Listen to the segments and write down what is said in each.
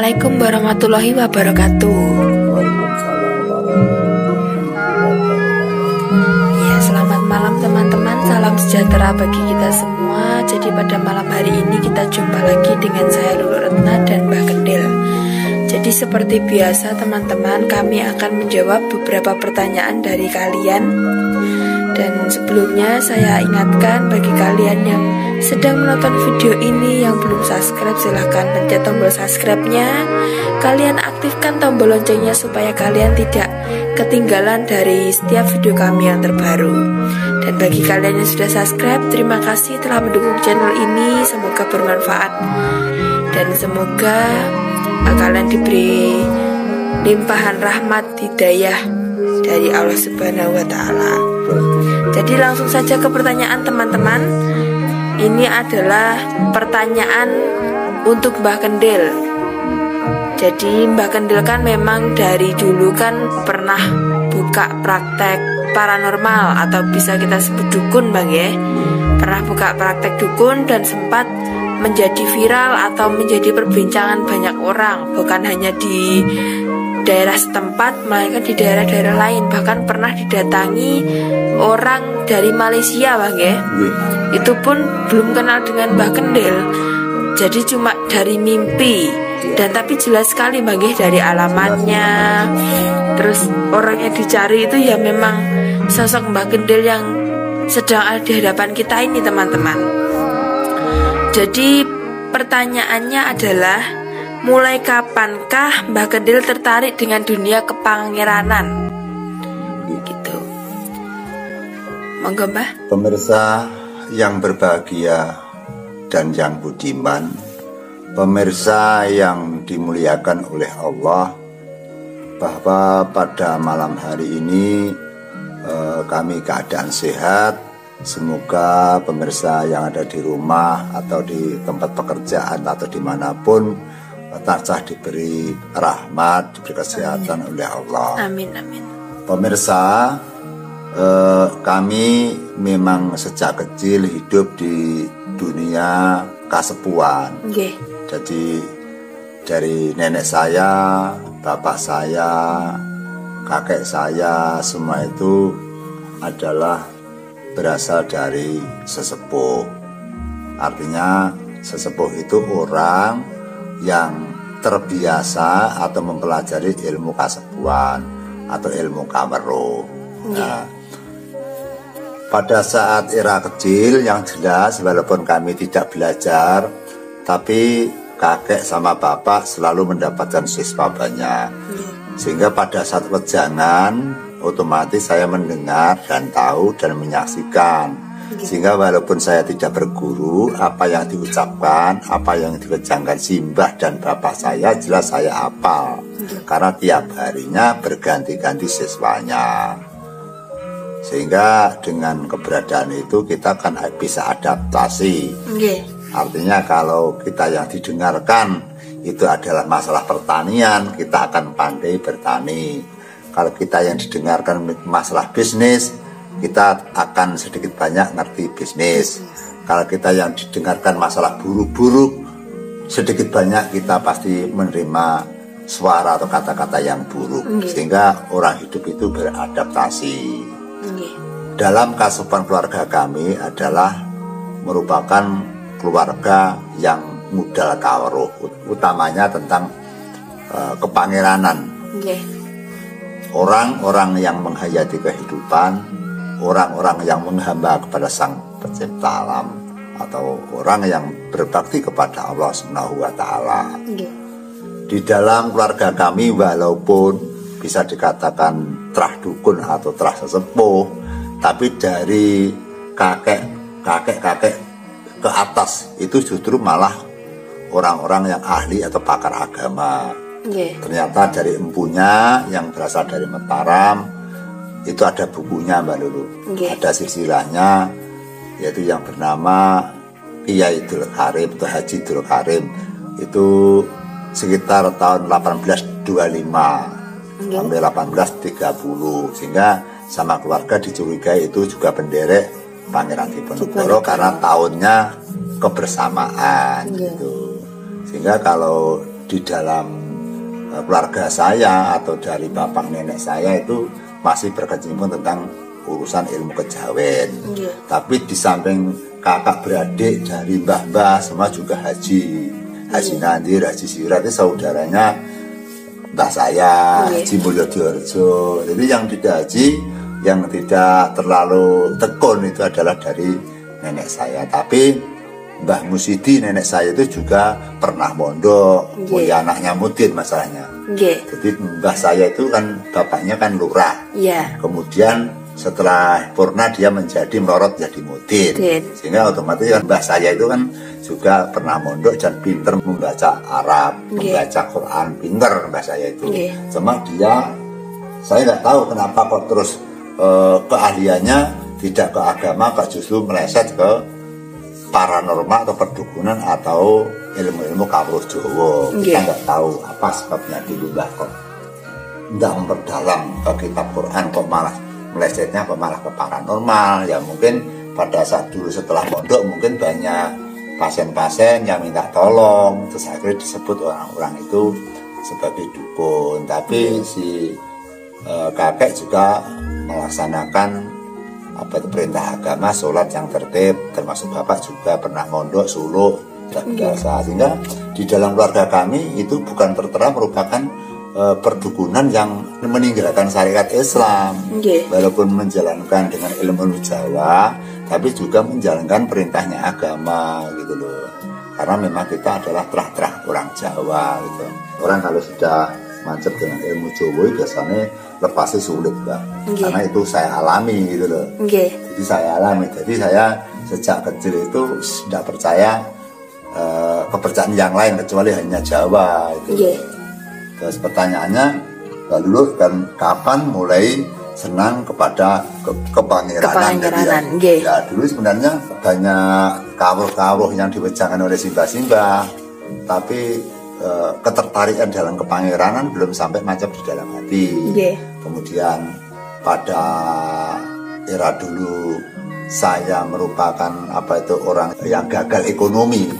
Assalamualaikum warahmatullahi wabarakatuh. Ya, selamat malam teman-teman. Salam sejahtera bagi kita semua. Jadi pada malam hari ini kita jumpa lagi dengan saya Lulu Retna dan Mbak Kendil. Jadi seperti biasa teman-teman, kami akan menjawab beberapa pertanyaan dari kalian. Dan sebelumnya saya ingatkan bagi kalian yang sedang menonton video ini yang belum subscribe, silahkan pencet tombol subscribe-nya. Kalian aktifkan tombol loncengnya supaya kalian tidak ketinggalan dari setiap video kami yang terbaru. Dan bagi kalian yang sudah subscribe, terima kasih telah mendukung channel ini. Semoga bermanfaat dan semoga kalian diberi limpahan rahmat hidayah dari Allah Subhanahu wa Ta'ala. Jadi langsung saja ke pertanyaan teman-teman. Ini adalah pertanyaan untuk Mbak Kendil. Jadi Mbak Kendil kan memang dari dulu kan pernah buka praktek paranormal atau bisa kita sebut dukun Bang ya. Pernah buka praktek dukun dan sempat menjadi viral atau menjadi perbincangan banyak orang. Bukan hanya di daerah setempat, melainkan di daerah-daerah lain. Bahkan pernah didatangi orang dari Malaysia Bang ya. Itu pun belum kenal dengan Mbak Kendil. Jadi cuma dari mimpi. Dan tapi jelas sekali Bang ya, dari alamatnya. Terus orang yang dicari itu ya memang sosok Mbak Kendil yang sedang ada di hadapan kita ini teman-teman. Jadi pertanyaannya adalah, mulai kapankah Mbak Kendil tertarik dengan dunia kepangeranan? Gitu. Monggo Mbak. Pemirsa yang berbahagia dan yang budiman, pemirsa yang dimuliakan oleh Allah, bahwa pada malam hari ini kami keadaan sehat. Semoga pemirsa yang ada di rumah atau di tempat pekerjaan atau dimanapun tansah diberi rahmat, diberi kesehatan oleh Allah. Amin, amin. Pemirsa, kami memang sejak kecil hidup di dunia kasepuan. Okay. Jadi dari nenek saya, bapak saya, kakek saya, semua itu adalah berasal dari sesepuh. Artinya sesepuh itu orang yang terbiasa atau mempelajari ilmu kasepuan atau ilmu kamero. Nah, pada saat era kecil yang jelas walaupun kami tidak belajar, tapi kakek sama bapak selalu mendapatkan siswa banyak. Sehingga pada saat wejangan otomatis saya mendengar dan tahu dan menyaksikan. Sehingga walaupun saya tidak berguru, apa yang diucapkan, apa yang diwejangkan simbah dan bapak saya jelas saya hafal. Karena tiap harinya berganti-ganti siswanya. Sehingga dengan keberadaan itu kita kan bisa adaptasi. Artinya kalau kita yang didengarkan itu adalah masalah pertanian, kita akan pandai bertani. Kalau kita yang didengarkan masalah bisnis, kita akan sedikit banyak ngerti bisnis. Kalau kita yang didengarkan masalah buruk-buruk, sedikit banyak kita pasti menerima suara atau kata-kata yang buruk. Sehingga orang hidup itu beradaptasi. Dalam kasepuan keluarga kami adalah merupakan keluarga yang modal kawruh, utamanya tentang kepangeranan. Orang-orang yang menghayati kehidupan, orang-orang yang menghamba kepada Sang Pencipta alam, atau orang yang berbakti kepada Allah Subhanahu wa Ta'ala. Di dalam keluarga kami walaupun bisa dikatakan terah dukun atau terah sesepuh, tapi dari kakek-kakek ke atas itu justru malah orang-orang yang ahli atau pakar agama. Ternyata dari empunya yang berasal dari Mataram itu ada bukunya Mbak Lulu. Ada silsilahnya, yaitu yang bernama Kiai Dul Karim atau Haji Dul Karim. Itu sekitar tahun 1825 sampai 1830. Sehingga sama keluarga dicurigai itu juga penderek Pangeran Diponegoro karena tahunnya kebersamaan gitu. Sehingga kalau di dalam keluarga saya atau dari bapak nenek saya itu masih berkecimpung tentang urusan ilmu kejawen. Tapi di samping kakak beradik dari mbah-mbah semua juga haji Nandir, Haji Sirat itu saudaranya mbah saya, Haji Mulyo Diorjo. Jadi yang tidak haji, yang tidak terlalu tekun itu adalah dari nenek saya. Tapi Mbah Musidi nenek saya itu juga pernah mondok, punya anaknya mudin masalahnya. Jadi mbah saya itu kan bapaknya kan lurah. Kemudian setelah purna dia menjadi melorot jadi mudin. Sehingga otomatis kan mbah saya itu kan juga pernah mondok dan pinter membaca Arab, membaca Quran, pinter mbah saya itu. Cuma dia, saya nggak tahu kenapa kok terus keahliannya tidak ke agama, kok justru meleset ke paranormal atau perdukunan atau ilmu-ilmu kawruh Jawa. Kita nggak tahu apa sebabnya dulu lah kok nggak memperdalam ke kitab Quran, kok malah melesetnya kok malah ke paranormal. Ya mungkin pada saat dulu setelah mondok mungkin banyak pasien-pasien yang minta tolong, terus akhirnya disebut orang-orang itu sebagai dukun. Tapi si kakek juga melaksanakan perintah agama, sholat yang tertib, termasuk bapak juga pernah mondok, suluk, dan biasa. Sehingga di dalam keluarga kami itu bukan tertera merupakan perdukunan yang meninggalkan syariat Islam, walaupun menjalankan dengan ilmu Jawa, tapi juga menjalankan perintahnya agama gitu loh. Karena memang kita adalah terah-terah orang Jawa gitu. Orang kalau sudah mancep dengan ilmu Jawa biasanya lepasnya sulit, Mbak. Karena itu saya alami gitu loh. Jadi saya alami. Jadi saya sejak kecil itu tidak percaya kepercayaan yang lain kecuali hanya Jawa itu. Terus pertanyaannya, lalu kan kapan mulai senang kepada kepangeranan? Ya dulu sebenarnya banyak kawruh-kawruh yang diwejangan oleh simbah-simbah, tapi ketertarikan dalam kepangeranan belum sampai macam di dalam hati. Kemudian pada era dulu saya merupakan orang yang gagal ekonomi.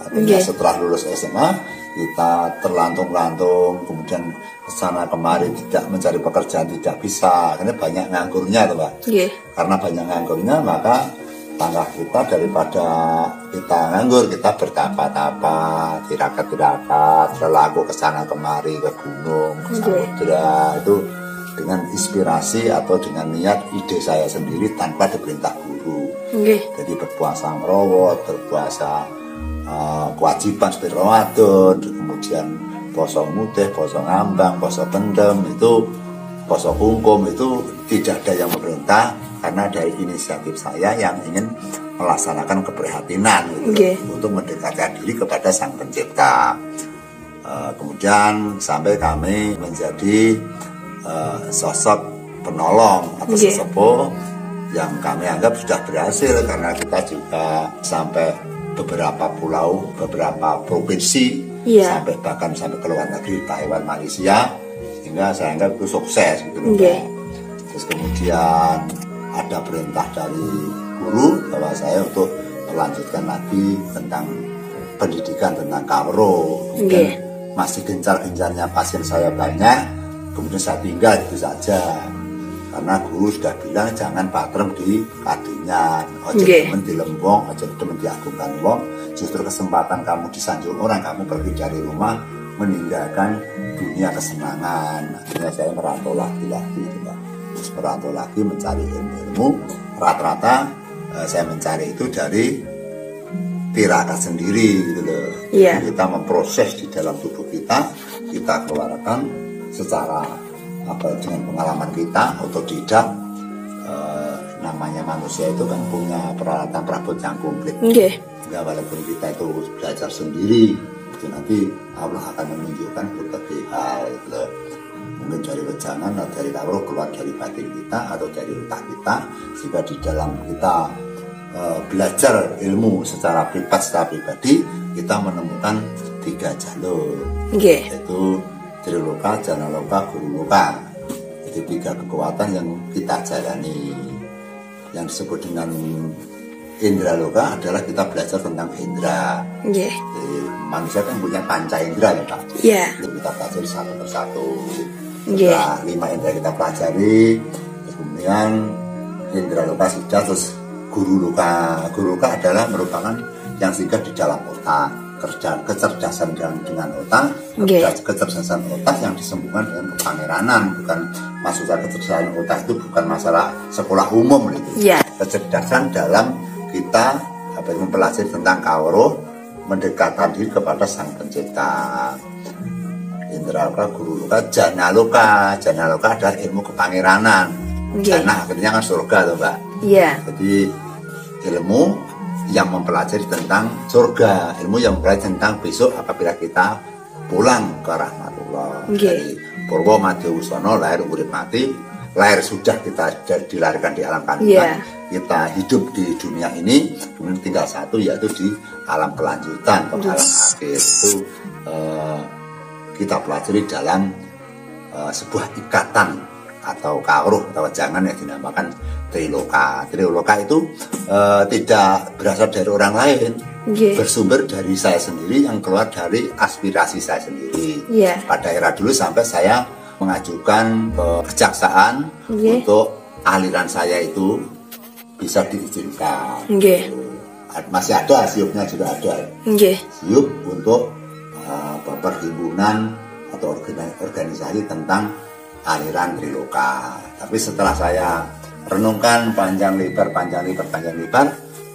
Artinya setelah lulus SMA kita terlantung-lantung, kemudian kesana kemari tidak mencari pekerjaan, tidak bisa karena banyak nganggurnya tuh, Pak. Karena banyak nganggurnya maka tangga kita daripada kita nganggur, kita bertapa-tapa, tirakat-tirakat, berlaku kesana kemari, ke gunung, ke samudera, itu dengan inspirasi atau dengan niat ide saya sendiri tanpa diperintah guru. Jadi berpuasa merawat, berpuasa kewajiban seperti Ramadan, kemudian poso mutih, poso ngambang, poso pendem, itu poso hukum, itu tidak ada yang memerintah. Karena dari inisiatif saya yang ingin melaksanakan keprihatinan gitu, untuk mendekatkan diri kepada Sang Pencipta. Kemudian sampai kami menjadi sosok penolong atau sesepuh yang kami anggap sudah berhasil, karena kita juga sampai beberapa pulau, beberapa provinsi, sampai bahkan sampai ke luar negeri, Taiwan, Malaysia, sehingga saya anggap itu sukses gitu. Terus kemudian ada perintah dari guru bahwa saya untuk melanjutkan lagi tentang pendidikan tentang kawruh. Kemudian masih gencar-gencarnya pasien saya banyak, kemudian saya tinggal itu saja karena guru sudah bilang jangan patrem di Kadunyan, ojo temen di Lembong, ojo temen diagungkan wong. Justru kesempatan kamu disanjung orang, kamu pergi dari rumah meninggalkan dunia kesenangan. Akhirnya saya merantau lagi terus merantau lagi mencari ilmu. Rata-rata saya mencari itu dari tirakat sendiri gitu loh. Kita memproses di dalam tubuh kita keluarkan secara dengan pengalaman kita otodidak. Namanya manusia itu kan punya peralatan perabot yang komplit. Enggak, walaupun kita itu belajar sendiri, itu nanti Allah akan menunjukkan berbagai hal gitu loh. Mungkin dari wejangan atau dari kawruh keluar dari batin kita atau dari otak kita, sehingga di dalam kita belajar ilmu secara pribadi, kita menemukan 3 jalur, yaitu Triloka, Janaloka, Guruloka. Jadi 3 kekuatan yang kita jalani, yang disebut dengan indra loka adalah kita belajar tentang indra. Nggih. Jadi, manusia kan punya panca indra ya Pak. Iya. Itu kita pelajari satu persatu. Nggih. Setelah 5 indra kita pelajari, kemudian indra loka sudah, terus guru loka. Guru loka adalah merupakan yang singgah di dalam otak, kecerdasan dengan otak, kecerdasan otak yang disambungkan dengan kepangeranan. Bukan maksudnya kecerdasan otak itu bukan masalah sekolah umum gitu. Yeah. Kecerdasan dalam kita mempelajari tentang kawruh, mendekatkan diri kepada Sang Pencipta. Indra loka, guru loka, jana loka. Jana loka adalah ilmu kepangeranan. Jana akhirnya kan surga tuh Mbak. Iya. Jadi ilmu yang mempelajari tentang surga, ilmu yang mempelajari tentang besok apabila kita pulang ke rahmatullah. Dari Purwo Madya Wusono, lahir urip mati, lahir sudah kita dilahirkan di alam kandungan, kita hidup di dunia ini, kemudian tinggal satu yaitu di alam kelanjutan atau alam akhir. Itu kita pelajari dalam sebuah ikatan atau kawruh atau jangan yang dinamakan triloka. Triloka itu tidak berasal dari orang lain, bersumber dari saya sendiri yang keluar dari aspirasi saya sendiri. Pada era dulu sampai saya mengajukan ke kejaksaan untuk aliran saya itu bisa diizinkan. Masih ada siupnya juga ada. Siup untuk perhimpunan atau organisasi tentang aliran triloka. Tapi setelah saya renungkan panjang lebar,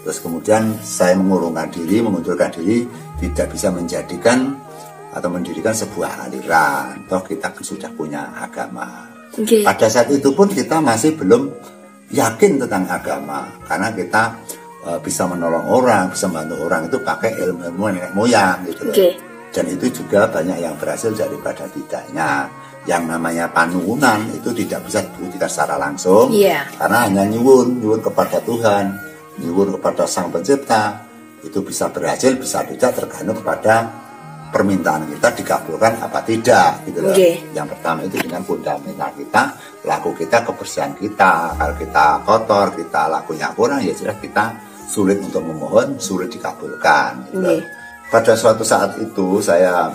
terus kemudian saya mengundurkan diri, tidak bisa menjadikan atau mendirikan sebuah aliran. Toh kita sudah punya agama. Pada saat itu pun kita masih belum yakin tentang agama, karena kita bisa menolong orang, bisa membantu orang itu pakai ilmu nenek moyang gitu loh. Dan itu juga banyak yang berhasil daripada tidaknya. Yang namanya panuwunan itu tidak bisa dibuktikan secara langsung, karena hanya nyuwun kepada Tuhan, nyuwun kepada Sang Pencipta. Itu bisa berhasil, bisa tidak, tergantung kepada permintaan kita dikabulkan apa tidak gitu loh. Yang pertama itu dengan fundamental kita, laku kita, kebersihan kita. Kalau kita kotor, kita lakunya kurang, ya jelas kita sulit untuk memohon, sulit dikabulkan gitu. Pada suatu saat itu saya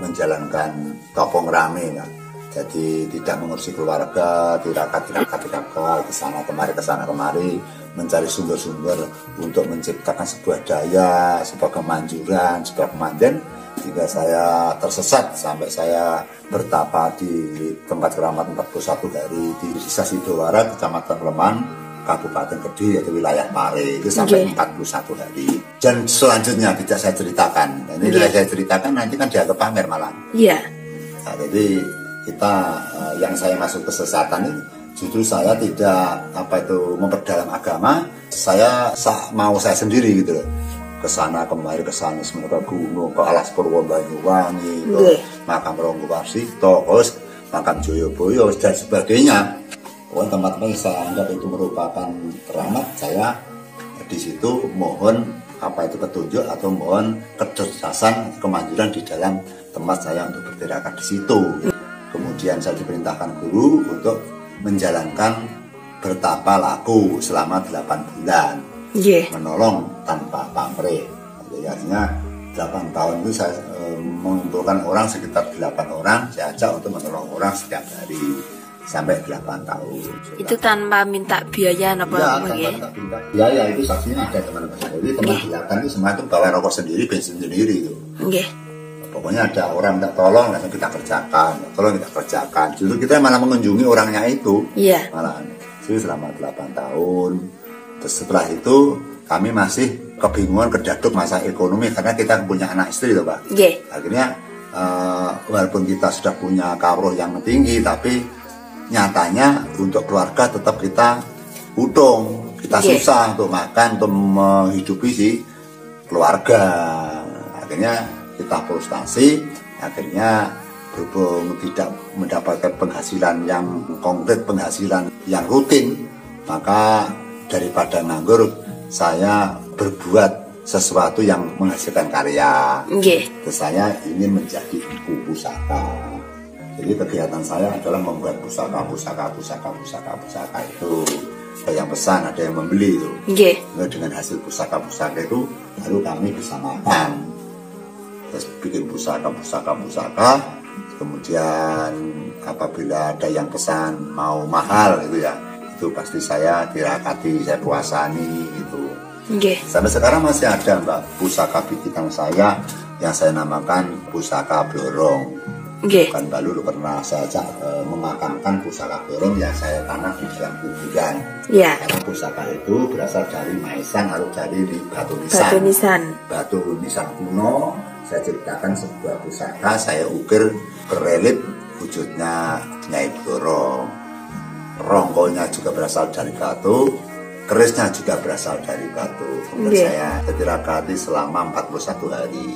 menjalankan topong rame kan. Jadi tidak mengurusi keluarga, tirakat kesana kemari, mencari sumber-sumber untuk menciptakan sebuah daya, sebuah kemanjuran, sebuah kemandan, hingga saya tersesat sampai saya bertapa di tempat keramat 41 hari di Desa Sidowara, Kecamatan Kleman, Kabupaten Kediri, yaitu wilayah Pare, itu sampai 41 hari. Dan selanjutnya tidak saya ceritakan. Ini saya ceritakan nanti kan dia pamer malam. Nah, jadi kita yang saya masuk kesesatan ini justru saya tidak memperdalam agama. Saya mau saya sendiri gitu loh. Kesana kemari, kesana semuanya ke gunung, ke Alas Purwo Banyuwangi, ke makam Ronggo Warsito, makam Joyoboyo dan sebagainya. Teman-teman saya anggap itu merupakan keramat. Saya di situ mohon petunjuk atau mohon kecerdasan, kemanjuran di dalam tempat saya untuk bertirakat di situ. Kemudian saya diperintahkan guru untuk menjalankan bertapa laku selama 8 bulan, menolong tanpa pamrih. Jadi artinya 8 tahun itu saya mengumpulkan orang sekitar 8 orang, saya ajak untuk menolong orang setiap hari sampai 8 tahun. Itu tanpa minta biaya apa? Ya, tanpa minta biaya. Itu saksinya ada teman-teman. Jadi teman belakang itu semua itu bawa rokok sendiri, bensin sendiri itu. Pokoknya ada orang minta tolong, langsung kita kerjakan. Justru kita malah mengunjungi orangnya itu. Malah itu selama 8 tahun. Terus setelah itu kami masih kebingungan, kedaduk masa ekonomi karena kita punya anak istri loh Pak. Akhirnya walaupun kita sudah punya kawruh yang tinggi, tapi nyatanya untuk keluarga tetap kita utang, kita susah untuk makan, untuk menghidupi si keluarga. Akhirnya kita frustasi, akhirnya berhubung tidak mendapatkan penghasilan yang konkret, penghasilan yang rutin, maka daripada nganggur, saya berbuat sesuatu yang menghasilkan karya. Terus saya ingin menjadi ibu pusaka. Jadi kegiatan saya adalah membuat pusaka itu. ada yang pesan, ada yang membeli itu. Nggih. Dengan hasil pusaka-pusaka itu baru kami bisa makan. Terus bikin pusaka. Kemudian apabila ada yang pesan mau mahal gitu ya, itu pasti saya tirakati, saya puasani gitu. Sampai sekarang masih ada Mbak pusaka bikinan saya yang saya namakan pusaka blorong. Kan dulu pernah saya memakamkan pusaka blorong yang saya tanam di dalam kuburan. Karena pusaka itu berasal dari maesan atau dari batu nisan. Batu nisan kuno. Saya ciptakan sebuah pusaka, saya ukir berelief wujudnya Nyai Blorong. Ronggonya juga berasal dari batu, kerisnya juga berasal dari batu. Kemudian saya tirakati selama 41 hari.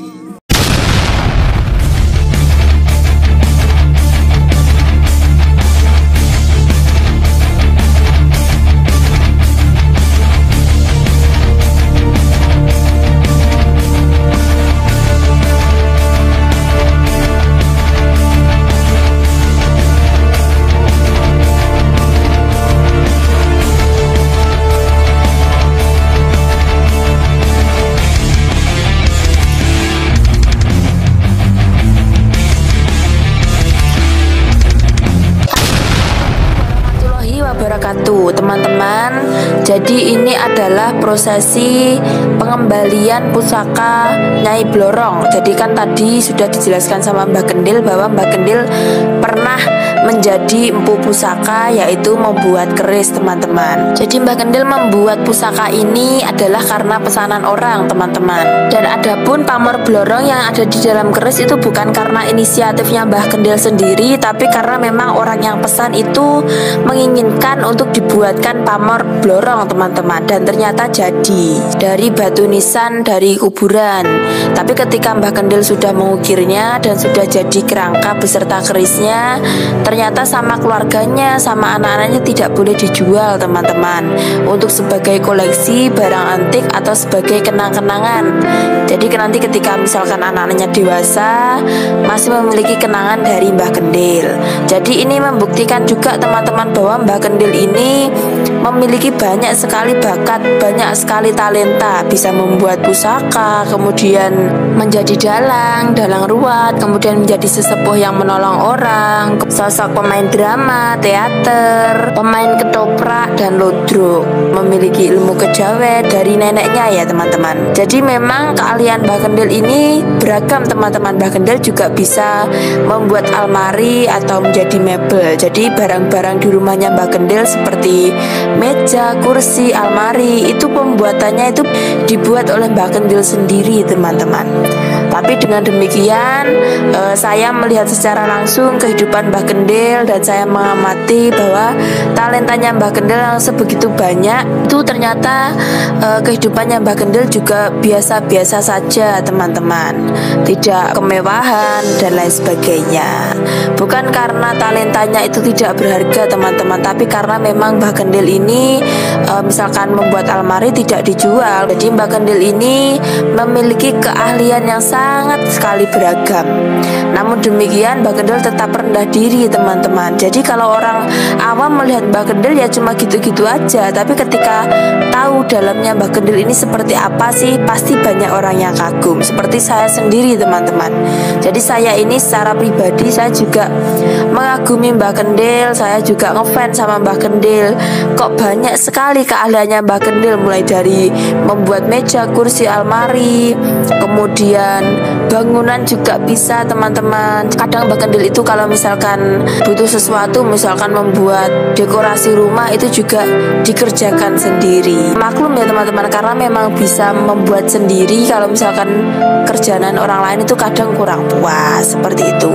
Teman-teman, jadi ini adalah prosesi pengembalian pusaka Nyai Blorong. Jadi kan tadi sudah dijelaskan sama Mbak Kendil bahwa Mbak Kendil pernah menjadi empu pusaka, yaitu membuat keris, teman-teman. Jadi Mbak Kendil membuat pusaka ini adalah karena pesanan orang, teman-teman. Dan adapun pamor blorong yang ada di dalam keris itu bukan karena inisiatifnya Mbak Kendil sendiri, tapi karena memang orang yang pesan itu menginginkan untuk dibuatkan pamor blorong, teman-teman. Dan ternyata jadi dari batu nisan dari kuburan. Tapi ketika Mbak Kendil sudah mengukirnya dan sudah jadi kerangka beserta kerisnya, ternyata sama keluarganya, sama anak-anaknya tidak boleh dijual, teman-teman, untuk sebagai koleksi barang antik atau sebagai kenang-kenangan. Jadi nanti ketika misalkan anak-anaknya dewasa masih memiliki kenangan dari Mbah Kendil. Jadi ini membuktikan juga, teman-teman, bahwa Mbah Kendil ini memiliki banyak sekali bakat, banyak sekali talenta. Bisa membuat pusaka, kemudian menjadi dalang ruwat, kemudian menjadi sesepuh yang menolong orang, sosok pemain drama, teater, pemain ketoprak dan lodrok, memiliki ilmu kejawen dari neneknya ya, teman-teman. Jadi memang keahlian Mbah Kendil ini beragam, teman-teman. Mbah Kendil juga bisa membuat almari atau menjadi mebel. Jadi barang-barang di rumahnya Mbah Kendil seperti meja, kursi, almari, itu pembuatannya itu dibuat oleh Mbah Kendil sendiri, teman-teman. Tapi dengan demikian saya melihat secara langsung kehidupan Mbah Kendil dan saya mengamati bahwa talentanya Mbah Kendil yang sebegitu banyak itu ternyata kehidupannya Mbah Kendil juga biasa-biasa saja, teman-teman. Tidak kemewahan dan lain sebagainya. Bukan karena talentanya itu tidak berharga, teman-teman, tapi karena memang Mbah Kendil ini misalkan membuat almari tidak dijual. Jadi Mbah Kendil ini memiliki keahlian yang sangat sekali beragam. Namun demikian Mbah Kendil tetap rendah diri, teman-teman. Jadi kalau orang awam melihat Mbah Kendil ya cuma gitu-gitu aja, tapi ketika tahu dalamnya Mbah Kendil ini seperti apa sih, pasti banyak orang yang kagum. Seperti saya sendiri, teman-teman. Jadi saya ini secara pribadi saya juga mengagumi Mbah Kendil, saya juga ngefans sama Mbah Kendil. Kok banyak sekali keahliannya Mbah Kendil, mulai dari membuat meja, kursi, almari, kemudian bangunan juga bisa, teman-teman. Kadang Mbah Kendil itu kalau misalkan butuh sesuatu, misalkan membuat dekorasi rumah, itu juga dikerjakan sendiri. Maklum ya, teman-teman, karena memang bisa membuat sendiri. Kalau misalkan kerjaan orang lain itu kadang kurang puas, seperti itu.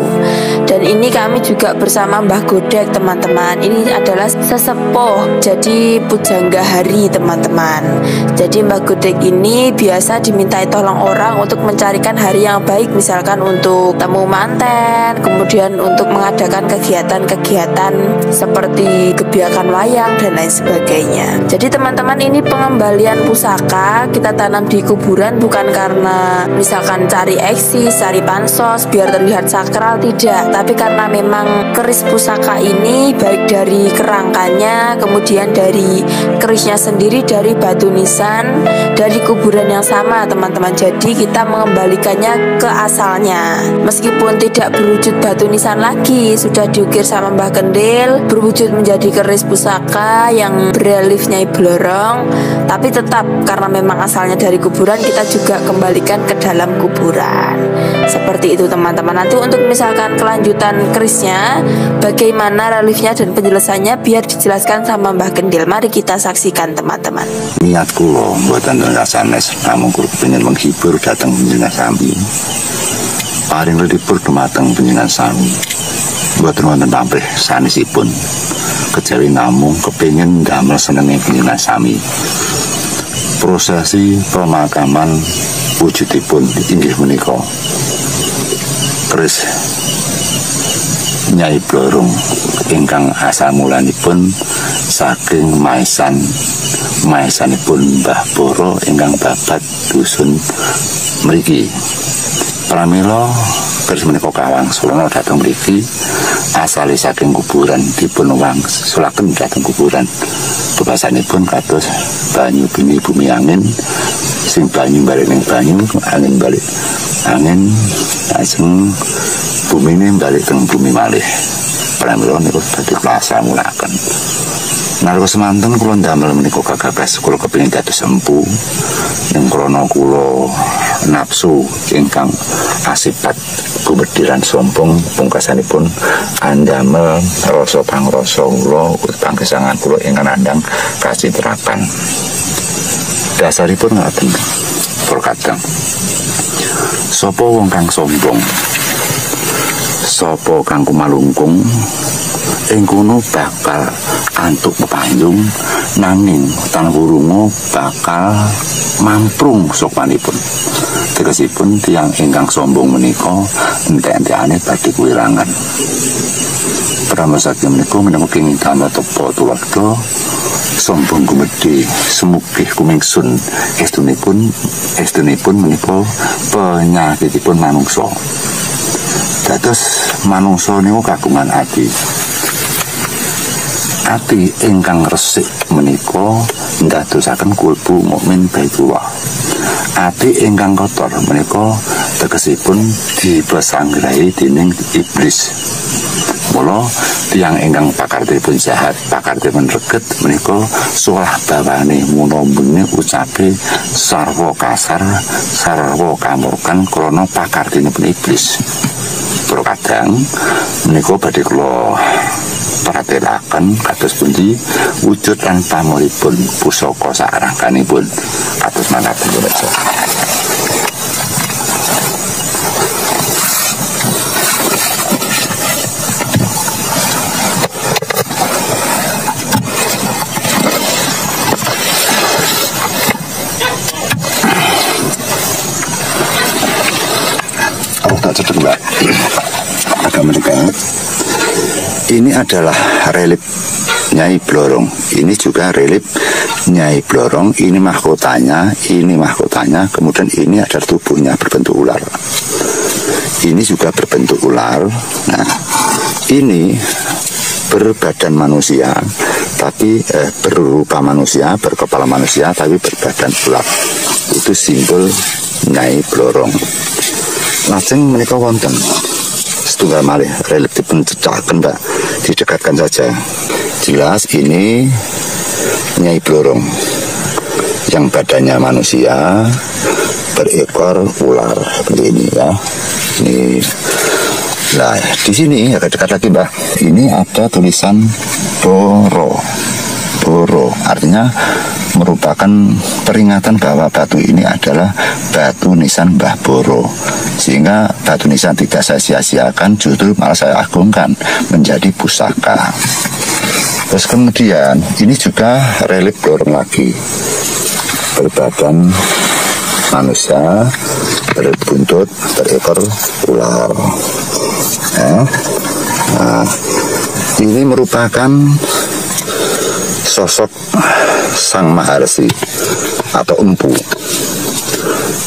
Dan ini kami juga bersama Mbah Godek, teman-teman. Ini adalah sesepuh, jadi pujangga hari, teman-teman. Jadi Mbah Godek ini biasa dimintai tolong orang untuk mencarikan hari hari yang baik, misalkan untuk temu manten, kemudian untuk mengadakan kegiatan-kegiatan seperti gebiakan wayang dan lain sebagainya. Jadi teman-teman, ini pengembalian pusaka kita tanam di kuburan bukan karena misalkan cari eksis, cari pansos biar terlihat sakral, tidak, tapi karena memang keris pusaka ini baik dari kerangkanya, kemudian dari kerisnya sendiri dari batu nisan dari kuburan yang sama teman-teman. Jadi kita mengembalikannya ke asalnya, meskipun tidak berwujud batu nisan lagi, sudah diukir sama Mbah Kendil, berwujud menjadi keris pusaka yang berelief Nyai Blorong, tapi tetap karena memang asalnya dari kuburan, kita juga kembalikan ke dalam kuburan. Seperti itu teman-teman. Nanti untuk misalkan kelanjutan kerisnya, bagaimana reliefnya dan penjelasannya biar dijelaskan sama Mbah Kendil. Mari kita saksikan teman-teman. Niatku loh buatan sanes, namun kulo pengen menghibur datang penjenengan sami. Paring lelipur dumateng penjenengan sami. Buatan wonten pamrih sanesipun. Kejawi namung kepingin damel senenge penjenengan sami. Prosesi pemakaman wujudipun inggih menika keris Nyai Blorong ingkang asal mulanipun saking maesanipun Mbah Boro ingkang babat dusun mriki. Pramila keris menika kawangsula dhateng mriki asale saking kuburan dipun wangsulaken dhateng kuburan. Bebasanipun kados banyu bumi angin, sing banyu balik ning banyu, angin balik angin, lajeng bumi ini balik teng bumi malih. Pramila niku badhe klasa mulaken. Nalika semanten kula ndamel menika gagagas kula kepengin dados empu ing krana kula nafsu ingkang asipat gumediran sombong pungkasanipun andamel rasa pangrasa kula panggesangan kula ingkang nandhang kacitrakan. Dasaripun ngaten para kadang. Sapa wong kang sombong, sapa kang kumalungkung, ing kono bakal antuk pepanjung, nanging tan wurunga bakal mamprung sokmanipun. Tegesipun tiyang ingkang sombong menika entek-entekane badhe kuwirangan. Pramila saking menika menawi kenging damel tepa tuladha sombong gumedhe semugih kumingsun estunipun menika penyakitipun manungsa. Dados manungsa niku kagungan ati ingkang resik menika ndadosaken kulbu mukmin Baitullah. Ati ingkang kotor menika tegesipun dipesanggrahi dening iblis. Mula tiyang ingkang pakartipun jahat, pakartipun reget menika solah bawane muno-mune ucape sarwa kasar, sarwa kamurkan krana pakartinipun iblis. Para kadang menika badhe kula pratelaken kados pundi wujud lan pamoripun pusaka sarangkanipun kados manaten punika. Ini adalah relief Nyai Blorong. Ini juga relief Nyai Blorong. Ini mahkotanya. Kemudian ini adalah tubuhnya berbentuk ular. Ini juga berbentuk ular. Nah, ini berbadan manusia, tapi berupa manusia, berkepala manusia, tapi berbadan ular. Itu simbol Nyai Blorong. Lajeng menika wonten setunggal malih relief dipencetaken, Mbak, didekatkan saja. Jelas ini Nyai Blorong yang badannya manusia berekor ular seperti ini ya. Ini, nah di sini agak dekat lagi, Mbak. Ini ada tulisan Boro. Boro artinya merupakan peringatan bahwa batu ini adalah batu nisan Mbah Boro, sehingga batu nisan tidak saya sia-siakan, justru malah saya agungkan menjadi pusaka. Terus kemudian ini juga relief Blorong lagi, berbadan manusia, berbuntut, berekor ular. Ya. Nah, ini merupakan sosok Sang Maharsi atau empu.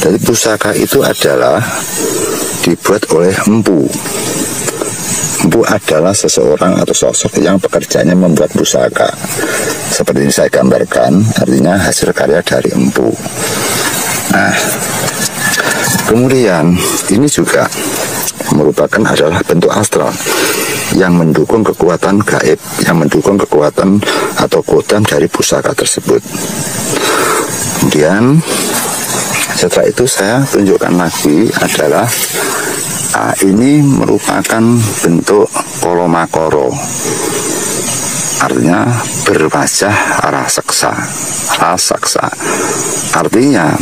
Jadi pusaka itu adalah dibuat oleh empu. Empu adalah seseorang atau sosok yang pekerjaannya membuat pusaka. Seperti ini saya gambarkan, artinya hasil karya dari empu. Nah, kemudian ini juga merupakan adalah bentuk astral yang mendukung kekuatan gaib, yang mendukung kekuatan atau kodam dari pusaka tersebut. Kemudian setelah itu saya tunjukkan lagi adalah ini merupakan bentuk kolomakoro, artinya berwajah raksasa. Artinya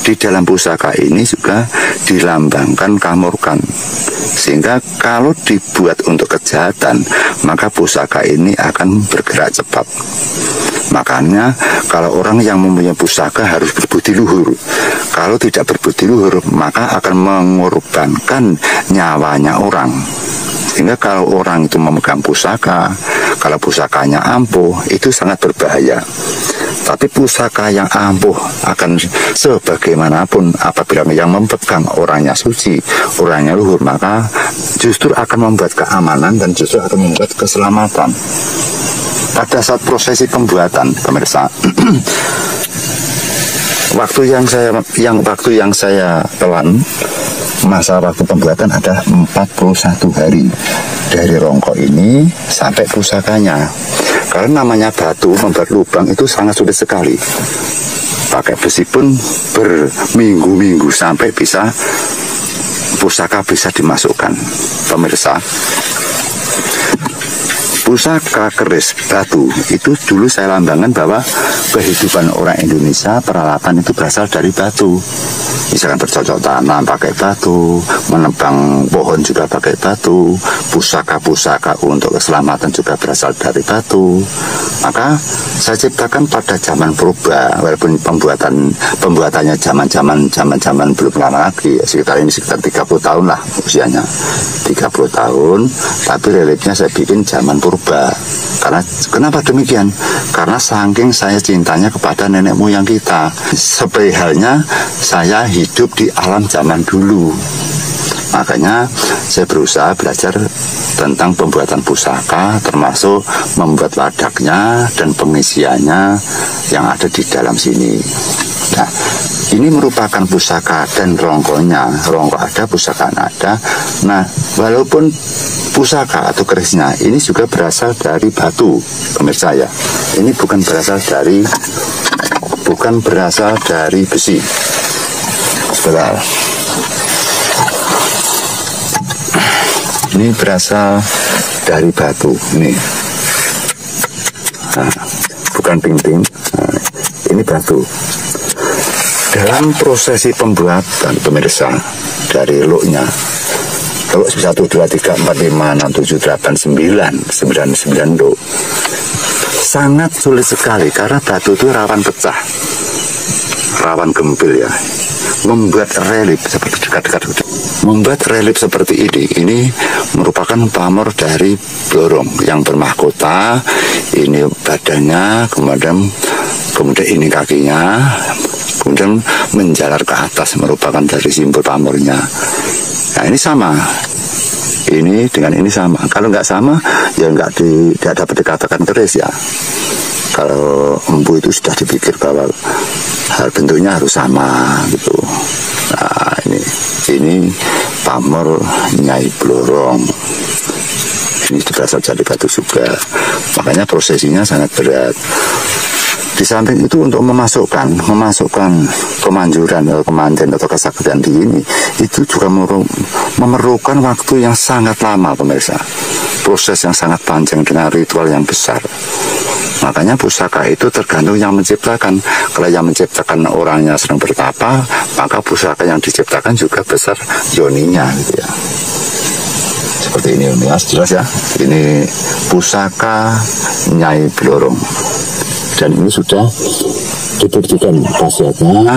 di dalam pusaka ini juga dilambangkan kamurkan, sehingga kalau dibuat untuk kejahatan maka pusaka ini akan bergerak cepat. Makanya kalau orang yang mempunyai pusaka harus berbudi luhur. Kalau tidak berbudi luhur maka akan mengorbankan nyawanya orang. Sehingga kalau orang itu memegang pusaka, kalau pusakanya ampuh, itu sangat berbahaya. Tapi pusaka yang ampuh akan sebagaimanapun, apabila yang memegang orangnya suci, orangnya luhur, maka justru akan membuat keamanan dan justru akan membuat keselamatan. Pada saat prosesi pembuatan, pemirsa, waktu yang saya telan, masa waktu pembuatan ada 41 hari dari rongkok ini sampai pusakanya. Karena namanya batu, membuat lubang itu sangat sulit sekali. Pakai besi pun berminggu-minggu sampai bisa pusaka bisa dimasukkan. Pemirsa, pusaka keris batu itu dulu saya lambangkan bahwa kehidupan orang Indonesia, peralatan itu berasal dari batu. Misalkan bercocok tanam pakai batu, menebang pohon juga pakai batu, pusaka-pusaka untuk keselamatan juga berasal dari batu. Maka saya ciptakan pada zaman purba, walaupun pembuatannya zaman belum lama lagi, sekitar 30 tahun lah usianya, 30 tahun, tapi reliefnya saya bikin zaman purba. Karena kenapa demikian? Karena saking saya cintanya kepada nenek moyang kita, seperti halnya saya hidup di alam zaman dulu. Makanya saya berusaha belajar tentang pembuatan pusaka, termasuk membuat wadaknya dan pengisiannya yang ada di dalam sini. Nah, ini merupakan pusaka dan rongkonya. Rongko ada, pusaka ada. Nah, walaupun pusaka atau kerisnya ini juga berasal dari batu, pemirsa ya. Ini bukan berasal dari besi. Sebentar. Ini berasal dari batu. Ini, nah, bukan ting-ting. Nah, ini batu. Dalam prosesi pembuatan, pemirsa, dari luknya, luk 1, 2, 3, 4, 5, 6, 7, 8, 9 luk, sangat sulit sekali karena batu itu rawan pecah, rawan gempil ya. Membuat relief seperti ini merupakan pamor dari Blorong yang bermahkota. Ini badannya, kemudian ini kakinya, kemudian menjalar ke atas, merupakan dari simbol pamornya. Nah, ini sama, ini dengan ini sama. Kalau nggak sama ya tidak dapat dikatakan keris ya. Kalau empu itu sudah dipikir bahwa hal bentuknya harus sama gitu. Nah, ini pamor Nyai Blorong. Ini berasal dari batu juga. Makanya prosesinya sangat berat. Di samping itu untuk memasukkan kemanjuran atau kemanten atau kesaktian di ini, itu juga memerlukan waktu yang sangat lama, pemirsa. Proses yang sangat panjang dengan ritual yang besar. Makanya pusaka itu tergantung yang menciptakan. Kalau yang menciptakan orangnya sedang bertapa, maka pusaka yang diciptakan juga besar yoninya gitu ya. Seperti ini jelas ya. Ini pusaka Nyai Blorong. Dan ini sudah dibuktikan khasiatnya,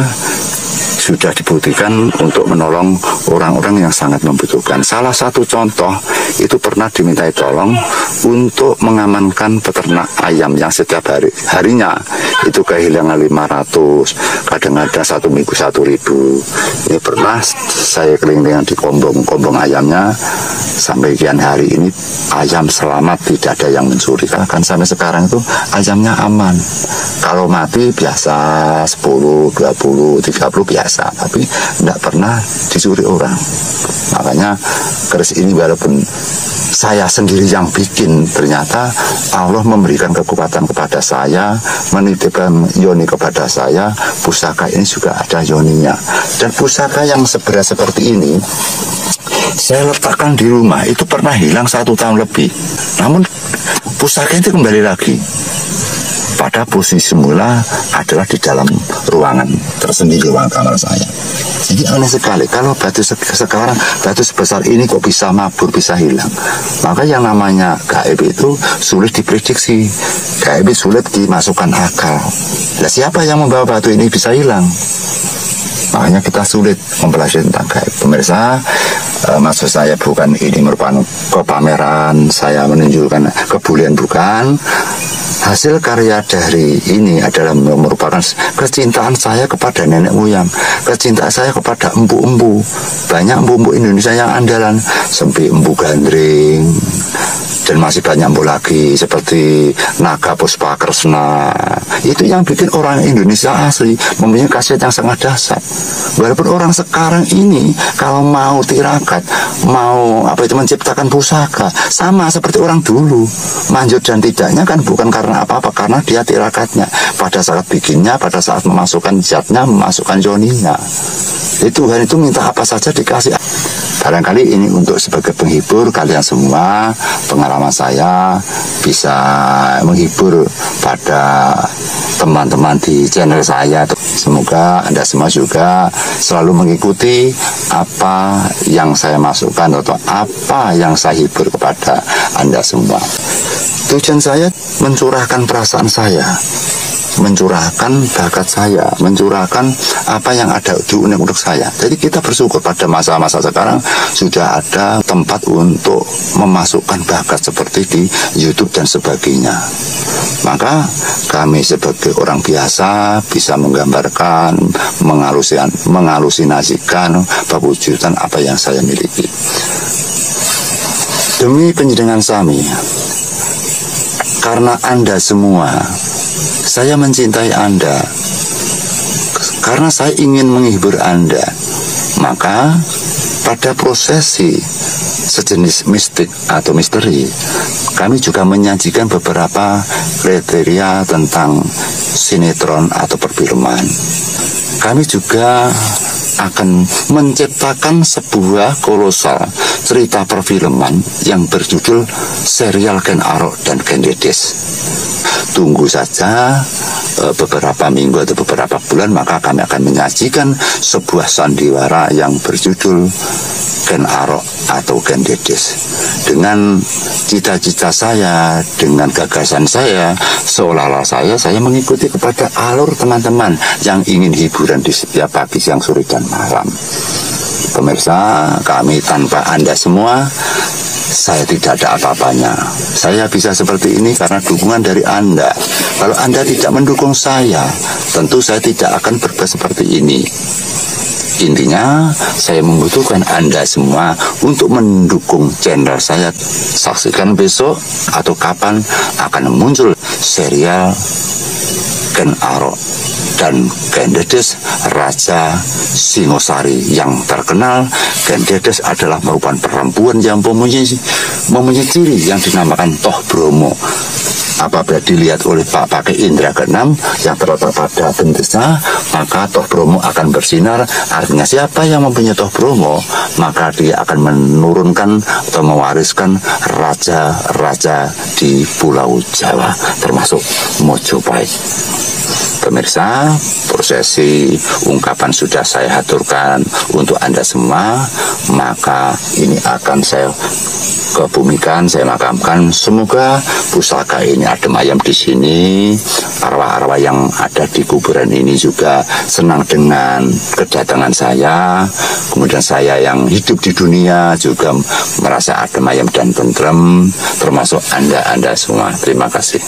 sudah dibuktikan untuk menolong orang-orang yang sangat membutuhkan. Salah satu contoh itu pernah dimintai tolong untuk mengamankan peternak ayam yang setiap harinya itu kehilangan 500, kadang-kadang 1 minggu 1.000. Ini pernah saya keliling di kombong ayamnya, sampai kian hari ini ayam selamat, tidak ada yang mencuri. Kan sampai sekarang itu ayamnya aman. Kalau mati biasa 10, 20, 30 biasa, tapi tidak pernah dicuri orang. Makanya keris ini walaupun saya sendiri yang bikin, ternyata Allah memberikan kekuatan kepada saya, menitipkan yoni kepada saya. Pusaka ini juga ada yoninya, dan pusaka yang seberat seperti ini saya letakkan di rumah, itu pernah hilang 1 tahun lebih. Namun pusaka itu kembali lagi pada posisi semula, adalah di dalam ruangan tersendiri, ruang kamar saya. Jadi aneh sekali, kalau batu sekarang, batu sebesar ini kok bisa mabur, bisa hilang. Maka yang namanya gaib itu sulit diprediksi, gaib sulit dimasukkan akal. Nah, siapa yang membawa batu ini bisa hilang? Makanya kita sulit mempelajari tentang gaib. Pemirsa, maksud saya bukan ini merupakan kepameran, saya menunjukkan kebulian, bukan. Hasil karya dari ini adalah merupakan kecintaan saya kepada nenek moyang, kecintaan saya kepada empu-empu. Banyak empu-empu Indonesia yang andalan, seperti empu gandring, dan masih banyak empu lagi seperti Naga Puspakresna. Itu yang bikin orang Indonesia asli mempunyai khasiat yang sangat dahsyat. Walaupun orang sekarang ini kalau mau tirakat, mau menciptakan pusaka, sama seperti orang dulu. Manjur dan tidaknya kan bukan karena apa-apa, karena dia tirakatnya pada saat bikinnya, pada saat memasukkan zatnya, memasukkan joninya. Tuhan itu minta apa saja dikasih. Barangkali ini untuk sebagai penghibur kalian semua, pengalaman saya bisa menghibur pada teman-teman di channel saya. Semoga Anda semua juga selalu mengikuti apa yang saya masukkan atau apa yang saya hibur kepada Anda semua. Tujuan saya mencurahkan perasaan saya, mencurahkan bakat saya, mencurahkan apa yang ada di unek-unek saya. Jadi kita bersyukur pada masa-masa sekarang sudah ada tempat untuk memasukkan bakat seperti di YouTube dan sebagainya. Maka kami sebagai orang biasa bisa menggambarkan, menghalusinasikan pewujudan apa yang saya miliki. Demi penjenengan sami, karena Anda semua, saya mencintai Anda. Karena saya ingin menghibur Anda, maka pada prosesi sejenis mistik atau misteri, kami juga menyajikan beberapa kriteria tentang sinetron atau perfilman. Kami juga akan menciptakan sebuah kolosal cerita perfilman yang berjudul serial Ken Arok dan Ken Dedes. Tunggu saja beberapa minggu atau beberapa bulan, maka kami akan menyajikan sebuah sandiwara yang berjudul Ken Arok atau Ken Dedes. Dengan cita-cita saya, dengan gagasan saya, seolah-olah saya mengikuti kepada alur teman-teman yang ingin hiburan di setiap pagi, siang, sore, dan malam. Pemirsa, kami tanpa Anda semua, saya tidak ada apa-apanya. Saya bisa seperti ini karena dukungan dari Anda. Kalau Anda tidak mendukung saya, tentu saya tidak akan berbuat seperti ini. Intinya, saya membutuhkan Anda semua untuk mendukung channel saya. Saksikan besok atau kapan akan muncul serial Ken Arok dan Ken Dedes, Raja Singosari yang terkenal. Ken Dedes adalah merupakan perempuan yang mempunyai ciri yang dinamakan Toh Bromo. Apabila dilihat oleh Pak pakai indera keenam yang terletak pada betisnya, maka Toh Bromo akan bersinar. Artinya siapa yang mempunyai Toh Bromo, maka dia akan menurunkan atau mewariskan raja-raja di Pulau Jawa, termasuk Mojopahit. Pemirsa, prosesi ungkapan sudah saya aturkan untuk Anda semua, maka ini akan saya kebumikan, saya makamkan. Semoga pusaka ini adem ayam di sini. Arwah-arwah yang ada di kuburan ini juga senang dengan kedatangan saya. Kemudian saya yang hidup di dunia juga merasa adem ayam dan tentrem, termasuk Anda semua. Terima kasih.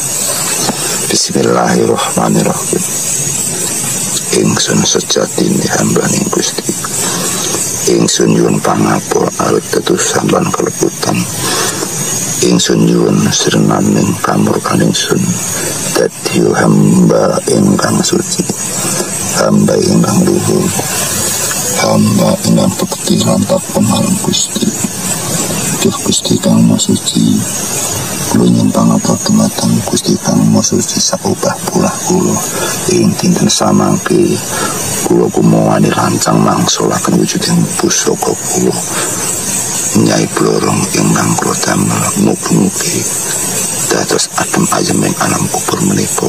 Bismillahirrahmanirrahim. Ingsun sejatine hambaning Gusti. Ingsun nyuwun pangapura awit tetus sampan kelebutan. Ingsun nyuwun sirnaning kamurkan ingsun dadi hamba ingkang suci, hamba ingkang luhur, hamba ingkang bekti lantak pemarang Gusti. Duh Gusti kang Maha Suci, kula nyuwun pangapura dumateng Gusti kang Maha Suci saobah pulah kula ing dinten samangke kula kumawani lancang mangsulaken wujuding pusaka kula Nyai Blorong ingkang kula damel mugi-mugi dados adem ayem ing alam kubur menika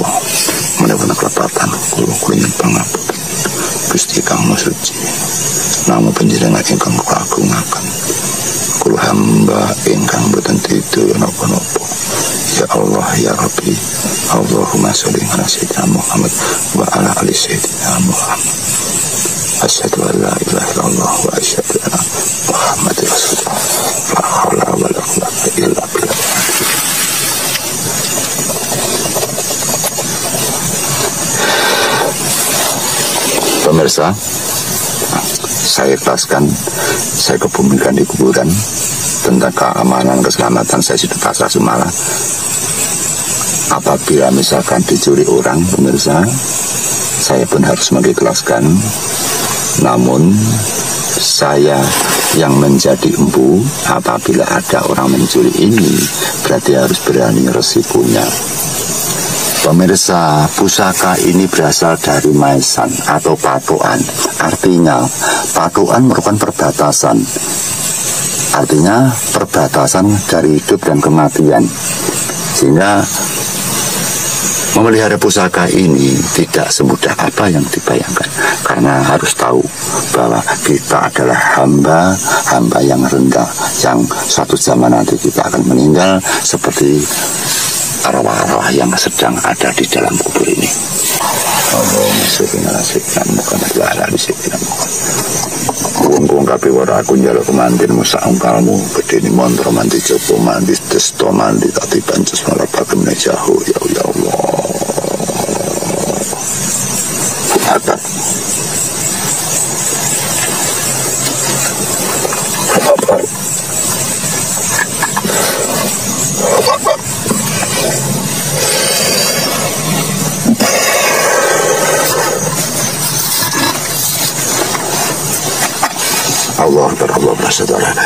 menawi kelepatan kula nyuwun pangapura Gusti kang Maha Suci. Namung panjenengan ingkang kagungaken kula hamba ingkang boten tidur napa-napa. Ya Allah ya Rabbi, Allahumma sholli ala sayyidina Muhammad wa ala ali sayyidina Muhammad. Asyhadu an la ilaha illallah wa asyhadu anna Muhammadar Rasulullah. La haula wa la quwwata illa billah. Pemirsa, saya ikhlaskan, saya kebumikan di kuburan tentang keamanan, keselamatan saya sudah pasrah semala. Apabila misalkan dicuri orang, pemirsa, saya pun harus mengikhlaskan. Namun saya yang menjadi empu, apabila ada orang mencuri ini, berarti harus berani resikonya. Pemirsa, pusaka ini berasal dari maesan atau patokan. Artinya, patokan merupakan perbatasan. Artinya, perbatasan dari hidup dan kematian. Sehingga, memelihara pusaka ini tidak semudah apa yang dibayangkan. Karena harus tahu bahwa kita adalah hamba yang rendah. Yang suatu zaman nanti kita akan meninggal seperti arwah-arwah yang sedang ada di dalam kubur ini. Allahumma sholli ala sayyidina Muhammad wa ala ali sayyidina Muhammad. Wong kabeh ora aku njaluk kemanten musak kalmu gedene mantra manti coba manti testo manti tati pancus malah pakemne jahu ya Allah. Apa? Allah berAllah bersadar ada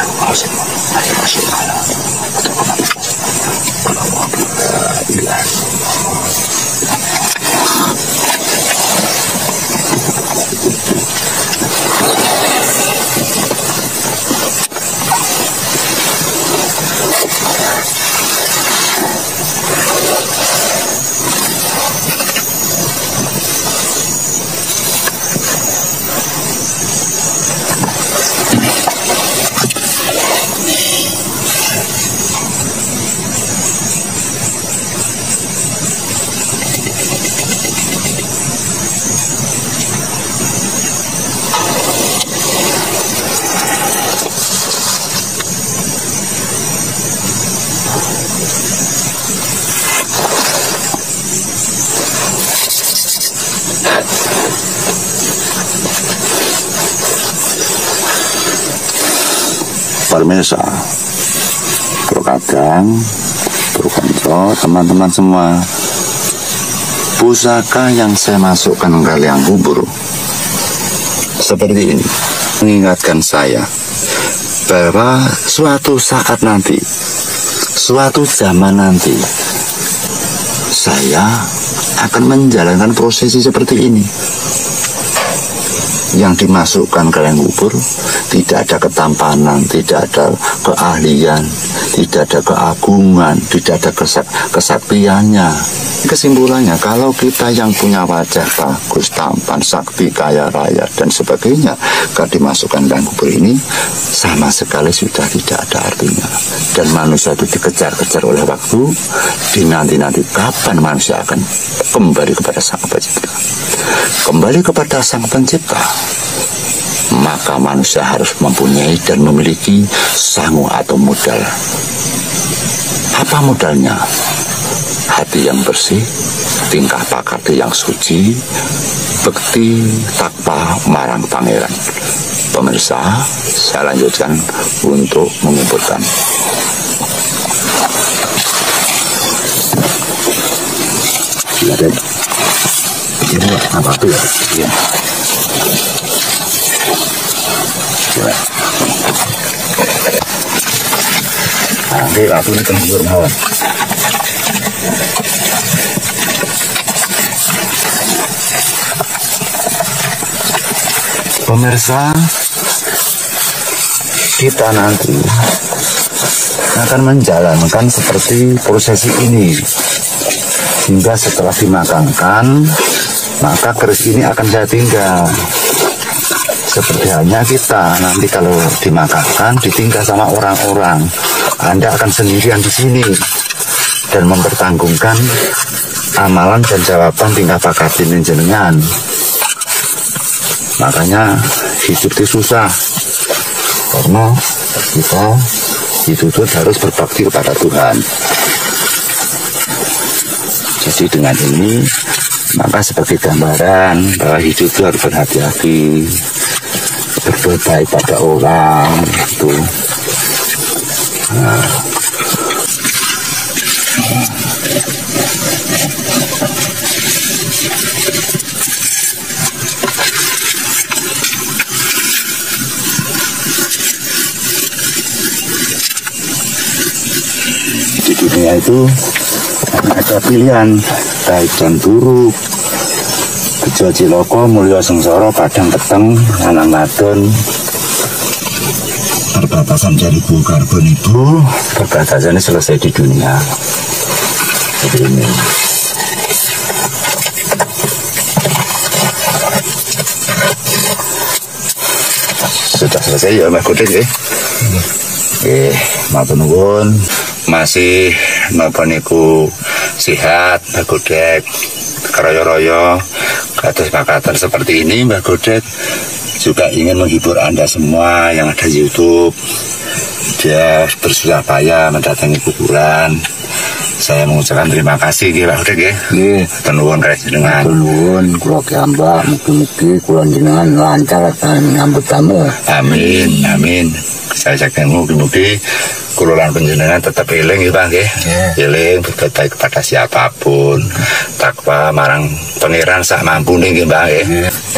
Pemirsa, Bro Kadang, Bro Konco, teman-teman semua, pusaka yang saya masukkan ke liang kubur seperti ini mengingatkan saya bahwa suatu saat nanti, suatu zaman nanti, saya akan menjalankan prosesi seperti ini. yang dimasukkan ke liang kubur tidak ada ketampanan, tidak ada keahlian, tidak ada keagungan, tidak ada kesaktiannya. Kesimpulannya, kalau kita yang punya wajah bagus, tampan, sakti, kaya raya dan sebagainya, kalau dimasukkan liang kubur ini sama sekali sudah tidak ada artinya. Dan manusia itu dikejar-kejar oleh waktu, dinanti-nanti kapan manusia akan kembali kepada Sang Pencipta. Kembali kepada Sang Pencipta, maka manusia harus mempunyai dan memiliki sangu atau modal. Apa modalnya? Hati yang bersih, tingkah pakarti yang suci, bekti, takwa marang pangeran. Pemirsa, saya lanjutkan untuk mengumpulkan. Ada ini apa tuh ya? Iya. Nanti aku ini tenggur mawon. Pemirsa, kita nanti akan menjalankan seperti prosesi ini, hingga setelah dimakamkan maka keris ini akan saya tinggal. Seperti halnya kita nanti kalau dimakamkan ditinggal sama orang-orang, Anda akan sendirian di sini dan mempertanggungan amalan dan jawaban tingkah pakatin jenengan. Makanya hidup itu susah, karena kita hidup harus berbakti kepada Tuhan. Jadi dengan ini maka sebagai gambaran bahwa hidup itu harus berhati-hati, berbuat baik pada orang itu. Di dunia itu ada pilihan baik dan buruk, bejo ciloko mulya sengsara padang peteng lanang wadon. Perbatasan dari buah karbon itu perbatasannya selesai di dunia. Seperti ini. Sudah selesai ya Mas Godek ya. Matur nuwun. Masih napa niku sehat Mbak Godek, keroyo-royo kados makaten seperti ini. Mbak Godek juga ingin menghibur Anda semua yang ada di YouTube. Dia bersusah payah mendatangi kuburan. Saya mengucapkan terima kasih Mbak Godek ya. Nggih, nuwun dengan nuwun kula kiambak mugi-mugi kula jenengan lancar nyambut tamu. Amin, amin. Saya yakin mugi-mugi kula lan panjenengan tetap eling ya Pak nggih. Eling berbuat baik kepada siapapun. Takwa marang pangeran sak mampune nggih Mbak nggih.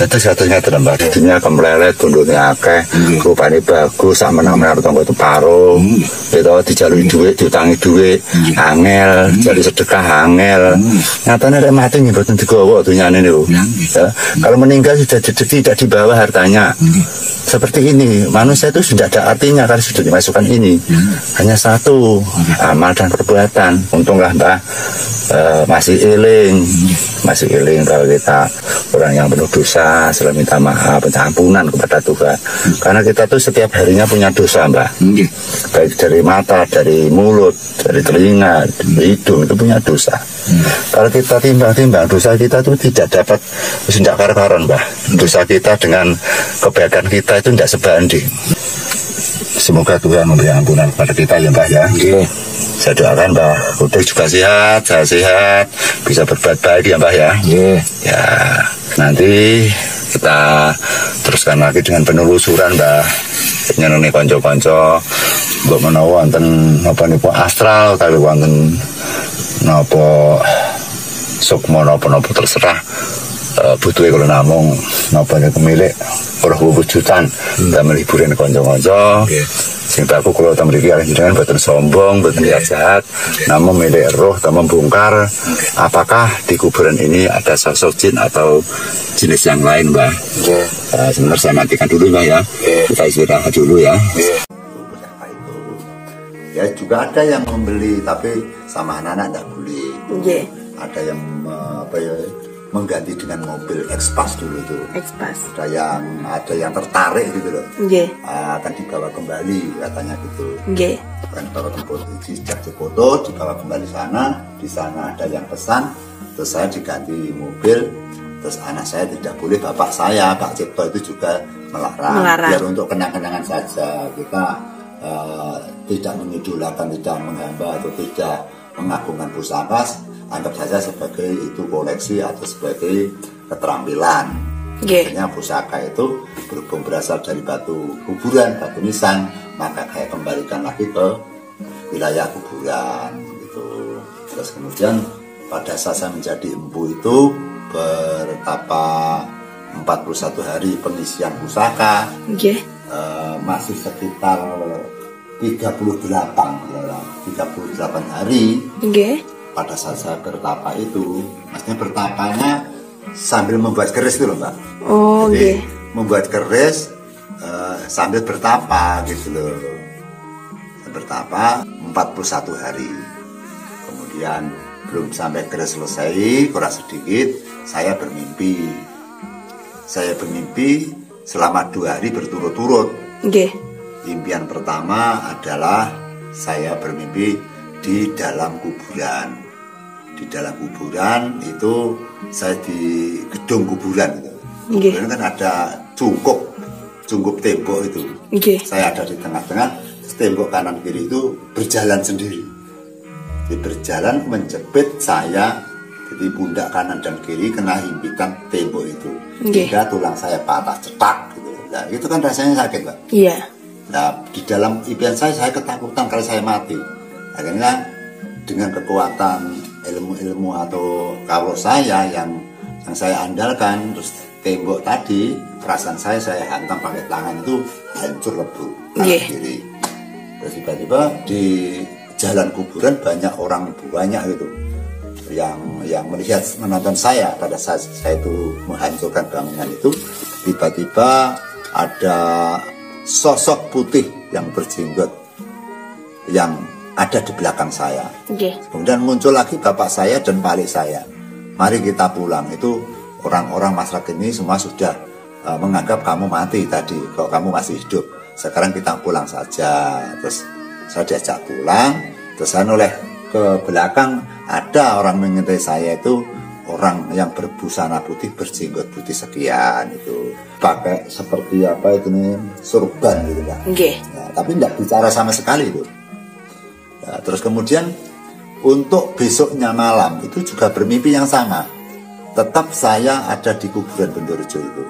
Dados-dados ngaten Mbak. Dunia kemplelet tundune akeh, rupane bagus sak menang-menang tangga teparo. Itu dijaluki dhuwit, diutangi dhuwit, angel, jali sedekah angel. Nyatane rek mati nggih mboten digawa dunyane niku. Ya. Kalau meninggal sudah tidak dibawa hartanya. Seperti ini, manusia itu sudah ada artinya kalau sudah dimasukkan ini. Hanya satu, amal dan perbuatan. Untunglah Mbak masih eling kalau kita orang yang penuh dosa, selalu minta maaf, minta ampunan kepada Tuhan. Karena kita tuh setiap harinya punya dosa Mbak. Baik dari mata, dari mulut, dari telinga, dari hidung, itu punya dosa. Kalau kita timbang-timbang dosa kita itu tidak dapat, tidak karuan Mbak. Dosa kita dengan kebaikan kita itu tidak sebanding. Semoga Tuhan memberi ampunan kepada kita ya Mbak ya. Saya doakan Mbak Godek juga sehat, saya sehat, bisa berbuat baik ya Mbak ya. Ya, nanti kita teruskan lagi dengan penelusuran Mbak. Nyenengi konco-konco, mbok menawa wonten napa niku astral utawi wonten napa sukma napa-napa terserah. butuhe kula namung napa niku milik ora wujudan damel hiburan kanca-kanca. Sing baku kula ta mriki jenengan boten sombong, boten niat jahat, namun milik roh ta membongkar apakah di kuburan ini ada sosok jin atau jenis yang lain, Mbah. Sebentar saya matikan dulu, Mbah ya. Kita istirahat dulu ya. Ya juga ada yang membeli tapi sama anak-anak tidak boleh. Ada yang mengganti dengan mobil Expas dulu tuh. Expas. Ada yang tertarik gitu loh. Akan dibawa kembali katanya gitu. Akan dibawa kembali, sejak dipoto dibawa kembali sana. Di sana ada yang pesan, terus saya diganti mobil. Terus anak saya tidak boleh, bapak saya Pak Cipto itu juga melarang. Biar untuk kenang-kenangan saja, kita tidak mengidolakan, tidak menghamba atau tidak mengagungkan pusaka. Anggap saja sebagai itu koleksi atau sebagai keterampilan. Akhirnya pusaka itu berhubung berasal dari batu kuburan, batu nisan, maka saya kembalikan lagi ke wilayah kuburan gitu. Terus kemudian pada saat saya menjadi empu itu bertapa 41 hari pengisian pusaka, masih sekitar 38 hari. Pada saat saya bertapa itu, maksudnya bertapanya sambil membuat keris itu loh, Mbak. Jadi membuat keris sambil bertapa gitu loh. Bertapa 41 hari. Kemudian belum sampai keris selesai, kurang sedikit saya bermimpi. Saya bermimpi selama 2 hari berturut-turut. Impian pertama adalah saya bermimpi di dalam kuburan. Di dalam kuburan itu saya di gedung kuburan itu. Kuburan kan ada cungkup tembok itu. Saya ada di tengah-tengah, tembok kanan kiri itu berjalan sendiri. Berjalan menjepit saya, jadi pundak kanan dan kiri kena himpitan tembok itu. Hingga tulang saya patah cetak gitu. Nah, itu kan rasanya sakit, Pak. Nah, di dalam impian saya ketakutan kalau saya mati. Akhirnya dengan kekuatan ilmu atau kawruh saya yang saya andalkan, terus tembok tadi perasaan saya hantam pakai tangan itu hancur lebur kanan kiri. Terus tiba-tiba di jalan kuburan banyak gitu yang melihat menonton saya pada saat saya itu menghancurkan bangunan itu. Tiba-tiba ada sosok putih yang berjenggot yang ada di belakang saya. Kemudian muncul lagi bapak saya dan balik saya. Mari kita pulang. Itu orang-orang masyarakat ini semua sudah menganggap kamu mati tadi, kok kamu masih hidup. Sekarang kita pulang saja. Terus saya diajak pulang. Terus saya noleh ke belakang, ada orang mengintai saya itu, orang yang berbusana putih, berjenggot putih sekian itu, pakai seperti apa itu nih, surban gitu kan. Nah, tapi tidak bicara sama sekali itu. Nah, terus kemudian untuk besoknya malam itu juga bermimpi yang sama. Tetap saya ada di kuburan Bendorejo itu.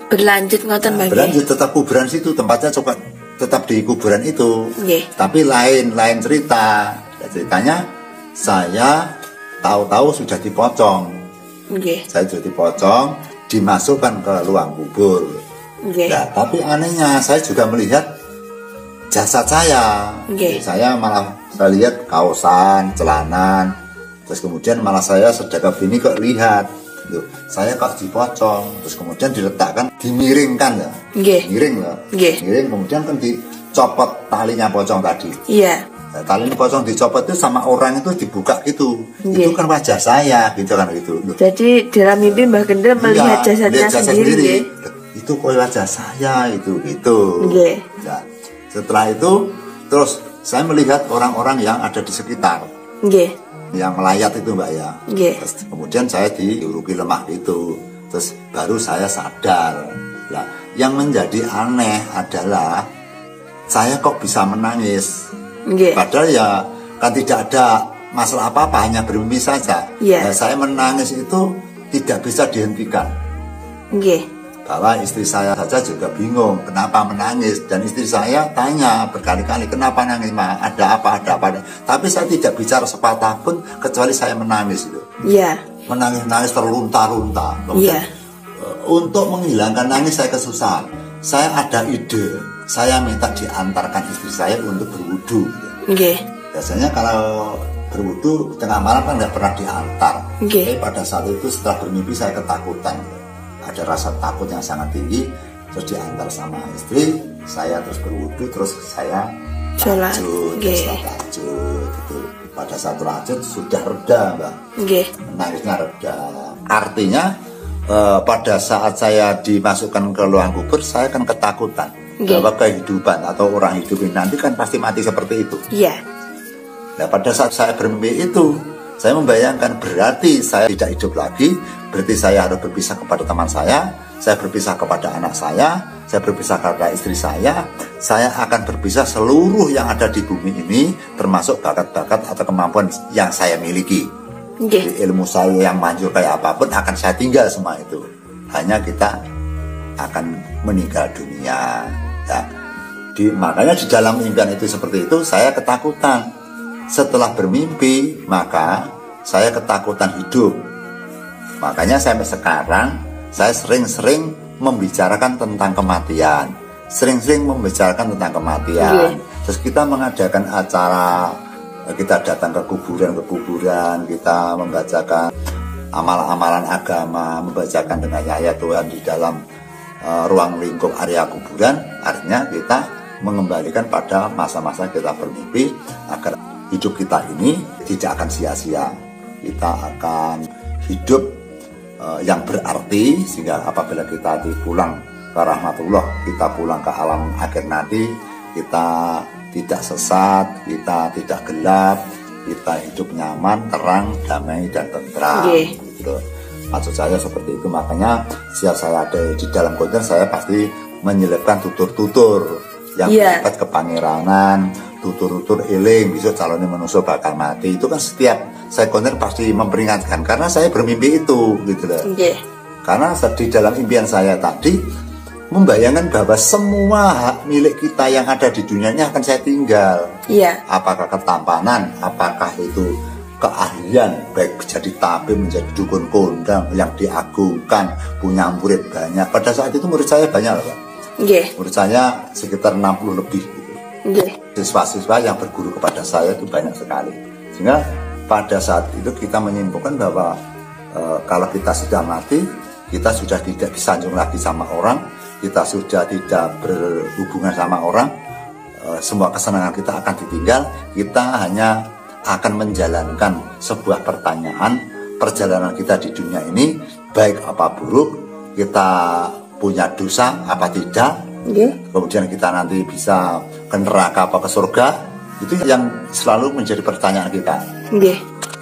Berlanjut ngoten Mbak. Berlanjut tetap kuburan situ, tempatnya coba tetap di kuburan itu. Tapi lain cerita. Ceritanya saya tahu-tahu sudah dipocong. Saya sudah dipocong, dimasukkan ke ruang kubur. Nah, tapi anehnya saya juga melihat jasad saya. Saya lihat kaosan, celanan, terus kemudian malah saya sedekap ini kok lihat, loh, saya kok dipocong, terus kemudian diletakkan, dimiringkan ya, miring, kemudian kan dicopot talinya pocong tadi. Nah, tali pocong dicopot itu sama orang itu dibuka gitu, itu kan wajah saya, gitu kan gitu. Loh. Jadi dalam mimpi Mbah Kendel melihat jasadnya sendiri. Itu kok wajah saya itu gitu. Nah, setelah itu terus saya melihat orang-orang yang ada di sekitar, yang melayat itu Mbak ya. Terus kemudian saya diuruki lemah itu, terus baru saya sadar. Nah, yang menjadi aneh adalah saya kok bisa menangis. Padahal ya kan tidak ada masalah apa-apa, hanya bermimpi saja. Nah, saya menangis itu tidak bisa dihentikan. Bahwa istri saya saja juga bingung kenapa menangis, dan istri saya tanya berkali-kali kenapa nangis, Ma, ada apa. Tapi saya tidak bicara sepatah pun kecuali saya menangis itu. Menangis terlunta-lunta. untuk menghilangkan nangis saya kesusahan, saya ada ide, saya minta diantarkan istri saya untuk berwudu. Biasanya kalau berwudu tengah malam kan nggak pernah diantar. Tapi pada saat itu setelah bermimpi saya ketakutan, ada rasa takut yang sangat tinggi, terus diantar sama istri, saya terus berwudu, terus saya tahajud, gitu. Pada saat tahajud sudah reda, Mbak. Nangisnya reda. Artinya pada saat saya dimasukkan ke ruang kubur, saya kan ketakutan bahwa kehidupan atau orang hidup ini nanti kan pasti mati seperti itu. Nah, pada saat saya bermimpi itu, saya membayangkan berarti saya tidak hidup lagi, berarti saya harus berpisah kepada teman saya berpisah kepada anak saya berpisah kepada istri saya akan berpisah seluruh yang ada di bumi ini, termasuk bakat-bakat atau kemampuan yang saya miliki. Jadi ilmu saya yang manjur kayak apapun akan saya tinggal semua itu. Hanya kita akan meninggal dunia. Ya. Makanya di dalam impian itu seperti itu, saya ketakutan. Setelah bermimpi, maka saya ketakutan hidup. Makanya sampai sekarang saya sering-sering membicarakan tentang kematian. Terus kita mengadakan acara, kita datang ke kuburan, kita membacakan amalan-amalan agama, membacakan dengan ayat Tuhan di dalam ruang lingkup area kuburan. Artinya kita mengembalikan pada masa-masa kita bermimpi agar hidup kita ini tidak akan sia-sia. Kita akan hidup yang berarti, sehingga apabila kita pulang ke rahmatullah, kita pulang ke alam akhir nanti, kita tidak sesat, kita tidak gelap, kita hidup nyaman, terang, damai, dan tentram. Gitu. Maksud saya seperti itu. Makanya setiap saya ada di dalam konten, saya pasti menyelipkan tutur-tutur yang bersifat kepangeranan, tutur-tutur eling, bisa calonnya manusia bakal mati. Itu kan setiap saya konten pasti memperingatkan, karena saya bermimpi itu, gitu loh. Karena di dalam impian saya tadi membayangkan bahwa semua hak milik kita yang ada di dunia ini akan saya tinggal. Apakah ketampanan, apakah itu keahlian, baik menjadi tabib, menjadi dukun kondang yang diagungkan, punya murid banyak. Pada saat itu murid saya banyak loh, Pak. Murid saya sekitar 60 lebih gitu. Siswa-siswa yang berguru kepada saya itu banyak sekali. Sehingga pada saat itu kita menyimpulkan bahwa kalau kita sudah mati, kita sudah tidak disanjung lagi sama orang, kita sudah tidak berhubungan sama orang, semua kesenangan kita akan ditinggal. Kita hanya akan menjalankan sebuah perjalanan kita di dunia ini, baik apa buruk, kita punya dosa apa tidak, kemudian kita nanti bisa ke neraka apa ke surga, itu yang selalu menjadi pertanyaan kita.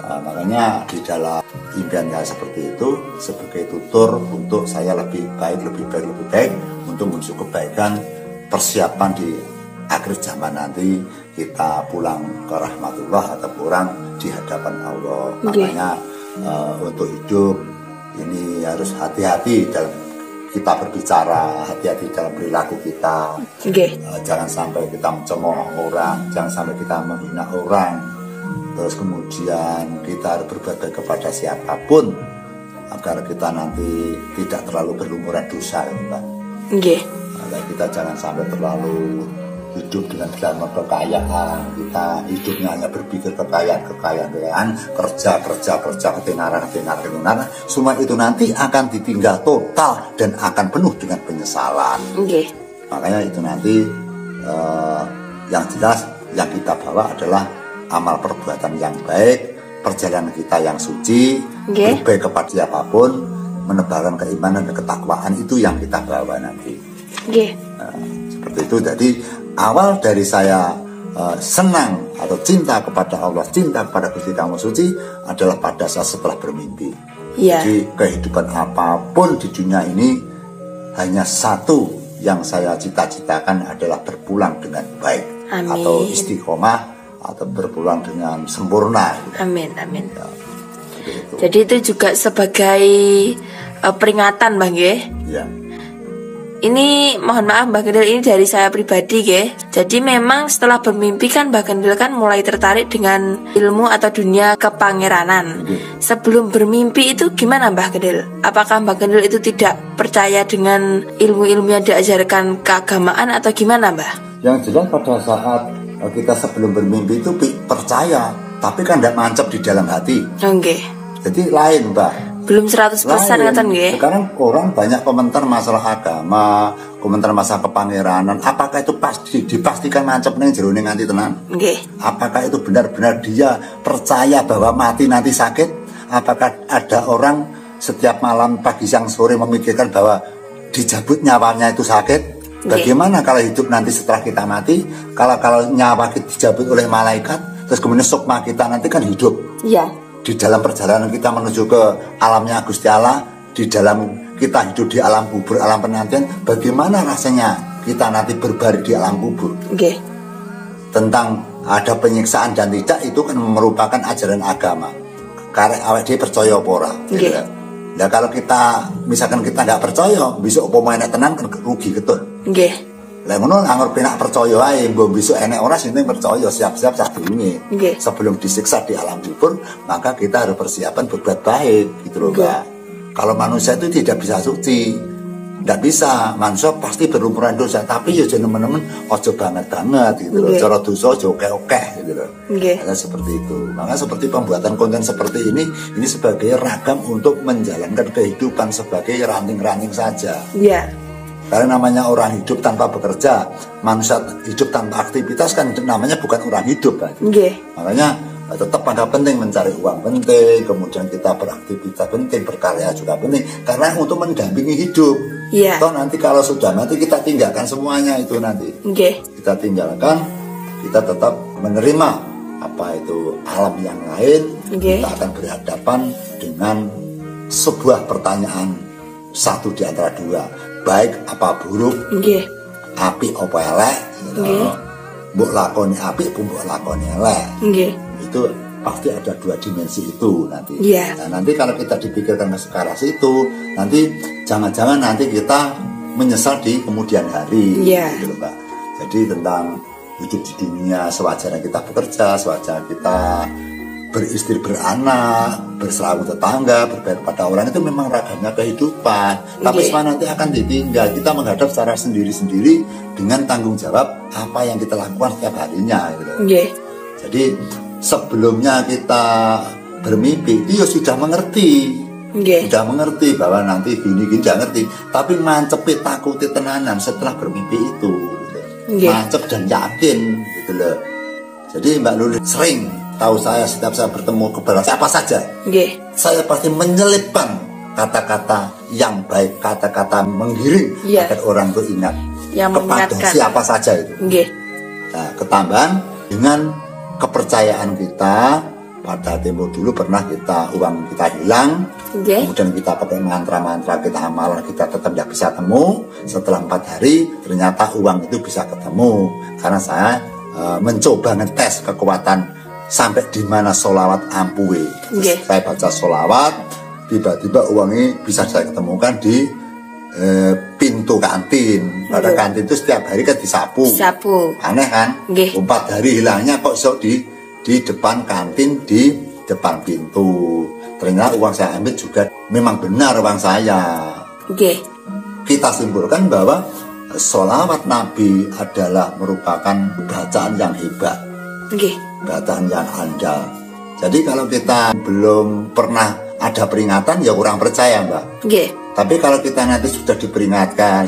Makanya di dalam impian saya seperti itu sebagai tutur untuk saya lebih baik untuk menuju kebaikan, persiapan di akhir zaman nanti kita pulang ke rahmatullah atau pulang di hadapan Allah. Makanya untuk hidup ini harus hati-hati dalam kita berbicara, hati-hati dalam perilaku kita. Jangan sampai kita mencemooh orang, jangan sampai kita menghina orang. Terus kemudian kita harus berbuat baik kepada siapapun agar kita nanti tidak terlalu berlumuran dosa, Mbak. Agar kita jangan sampai terlalu hidup dengan kekayaan. Kita hidupnya hanya berpikir kekayaan, kerja, ketenaran. Semua itu nanti akan ditinggal total dan akan penuh dengan penyesalan. Makanya itu nanti yang jelas yang kita bawa adalah amal perbuatan yang baik, perjalanan kita yang suci, berbaik kepada siapapun, menebarkan keimanan dan ketakwaan, itu yang kita bawa nanti. Seperti itu. Jadi awal dari saya senang atau cinta kepada Allah, cinta kepada Gusti Kamu Suci adalah pada saat setelah bermimpi. Jadi kehidupan apapun di dunia ini hanya satu yang saya cita-citakan adalah berpulang dengan baik. Atau istiqomah, atau berpulang dengan sempurna. Amin. Ya, jadi itu juga sebagai peringatan, Bang, ya. Ini mohon maaf Mbak Kendil, ini dari saya pribadi ya. Jadi memang setelah bermimpi kan Mbak Kendil kan mulai tertarik dengan ilmu atau dunia kepangeranan. Sebelum bermimpi itu gimana Mbak Kendil? Apakah Mbak Kendil itu tidak percaya dengan ilmu-ilmu yang diajarkan keagamaan atau gimana Mbak? Yang jelas pada saat kita sebelum bermimpi itu percaya, tapi kan tidak mancap di dalam hati. Oke. Jadi lain Mbak. Belum 100% ngeten nggih. Sekarang orang banyak komentar masalah agama, komentar masalah kepangeranan. Apakah itu pasti dipastikan mancep ning jero ning nganti tenan? Nggih. Apakah itu benar-benar dia percaya bahwa mati nanti sakit? Apakah ada orang setiap malam, pagi, siang, sore memikirkan bahwa dicabut nyawanya itu sakit? Bagaimana kalau hidup nanti setelah kita mati? Kalau nyawa kita dicabut oleh malaikat, terus kemudian sukma kita nanti kan hidup. Iya. Di dalam perjalanan kita menuju ke alamnya Gusti Allah, di dalam kita hidup di alam kubur, alam penantian, bagaimana rasanya kita nanti berbaring di alam kubur? Okay. Tentang ada penyiksaan dan tidak, itu kan merupakan ajaran agama. Karek awak dia percaya apa ora? Okay. Nah kalau kita misalkan kita nggak percaya, besok upama enak tenang kan rugi betul. Okay. Lah ngono anggur penak percaya ae, mbok besok enek ora sing percaya, siap-siap sadurunge. Okay. Sebelum disiksa di alam kubur, maka kita harus persiapan berbuat baik gitu loh, Mbak. Kalau manusia itu tidak bisa suci. Tidak bisa, manusia pasti berlumuran dosa, tapi ya jangan teman-teman ojo banget gitu loh. Cara dosa ojo oke-oke gitu loh. Maka seperti itu. Maka seperti pembuatan konten seperti ini sebagai ragam untuk menjalankan kehidupan sebagai ranting-ranting saja. Iya. Karena namanya orang hidup tanpa bekerja, manusia hidup tanpa aktivitas kan namanya bukan orang hidup kan. Makanya tetap pada penting mencari uang penting, kemudian kita beraktivitas penting, berkarya juga penting, karena untuk mendampingi hidup. Toh nanti kalau sudah mati kita tinggalkan semuanya itu nanti. Kita tinggalkan, kita tetap menerima apa itu alam yang lain. Kita akan berhadapan dengan sebuah pertanyaan, satu di antara dua, baik apa buruk, apik apa elek, mbok lakoni apik, mbok lakoni elek. Itu pasti ada dua dimensi itu nanti. Nah, nanti kalau kita dipikirkan sekarang itu, nanti jangan-jangan nanti kita menyesal di kemudian hari, gitu loh, Mbak. Jadi tentang hidup di dunia, sewajarnya kita bekerja, sewajarnya kita beristri, beranak, berserahu tetangga, berbaik pada orang, itu memang ragamnya kehidupan. Tapi semua nanti akan ditinggal. Kita menghadap secara sendiri-sendiri dengan tanggung jawab apa yang kita lakukan setiap harinya. Gitu. Jadi sebelumnya kita bermimpi, dia sudah mengerti. Sudah mengerti bahwa nanti gini-gini, sudah ngerti. Tapi mancepi takuti tenanan setelah bermimpi itu. Gitu. Mancep dan yakin gitu loh. Jadi Mbak Luli sering tahu saya setiap saya bertemu kepada siapa saja, saya pasti menyelipkan kata-kata yang baik, kata-kata menggiring agar orang itu ingat yang kepada siapa saja itu. Nah, ketambahan dengan kepercayaan kita pada tempo dulu pernah uang kita hilang, kemudian kita pakai mantra-mantra, kita amalan, kita tetap tidak bisa ketemu. Setelah 4 hari ternyata uang itu bisa ketemu karena saya mencoba ngetes kekuatan sampai di mana solawat ampuhe. Saya baca solawat, tiba-tiba uangnya bisa saya ketemukan di pintu kantin. Pada kantin itu setiap hari kan disapu. Aneh kan? 4 hari hilangnya kok di depan kantin, di depan pintu. Ternyata uang saya ambil juga memang benar uang saya. Kita simpulkan bahwa solawat Nabi adalah merupakan bacaan yang hebat. Bacaan yang andal. Jadi kalau kita belum pernah ada peringatan, ya kurang percaya, Mbak. Tapi kalau kita nanti sudah diperingatkan,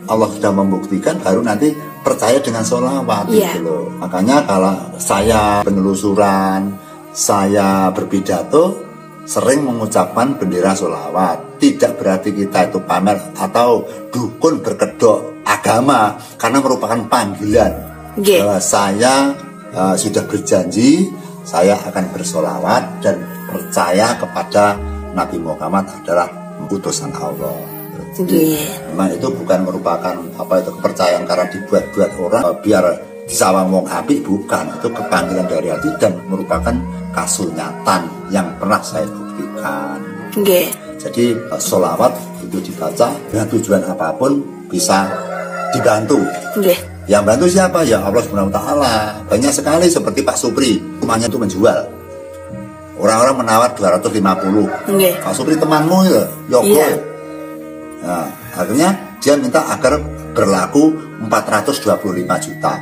Allah sudah membuktikan, baru nanti percaya dengan sholawat gitu loh. Makanya kalau saya penelusuran, saya berpidato, sering mengucapkan bendera sholawat. Tidak berarti kita itu pamer atau dukun berkedok agama, karena merupakan panggilan. Bahwa saya sudah berjanji saya akan bersolawat dan percaya kepada Nabi Muhammad adalah utusan Allah. Jadi memang itu bukan merupakan kepercayaan karena dibuat-buat orang biar disawang wong apik, bukan. Itu kepanggilan dari hati dan merupakan kasunyatan yang pernah saya buktikan. Nggih. Jadi sholawat itu dibaca dengan tujuan apapun bisa dibantu. Nggih. Yang bantu siapa? Ya Allah Subhanahu wa taala. Banyak sekali seperti Pak Supri, rumahnya itu menjual. Orang-orang menawar 250. Nggih. Pak Supri temanmu ya, Yoko. Iya. Nah, akhirnya dia minta agar berlaku 425 juta.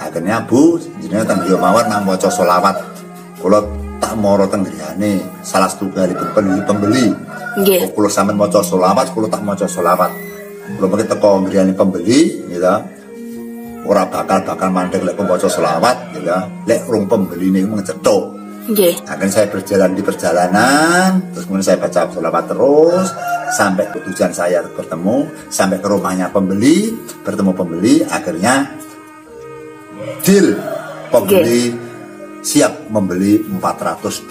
Akhirnya Bu, jenenge teng griya mawon nang maca selawat. Kula tak moro teng griyane salah setunggalipun pembeli. Nggih. Kula sampean maca selawat, kula tak maca selawat. Kula mengki teko griyane pembeli, gitu. Ora bakal mandeg lek maca selawat, gitu. Lek rung pembeli niku ngecethuk. Nggih. Akhirnya saya berjalan di perjalanan, terus kemudian saya baca sholawat terus sampai ke tujuan saya bertemu, sampai ke rumahnya pembeli, bertemu pembeli, akhirnya deal pembeli siap membeli 425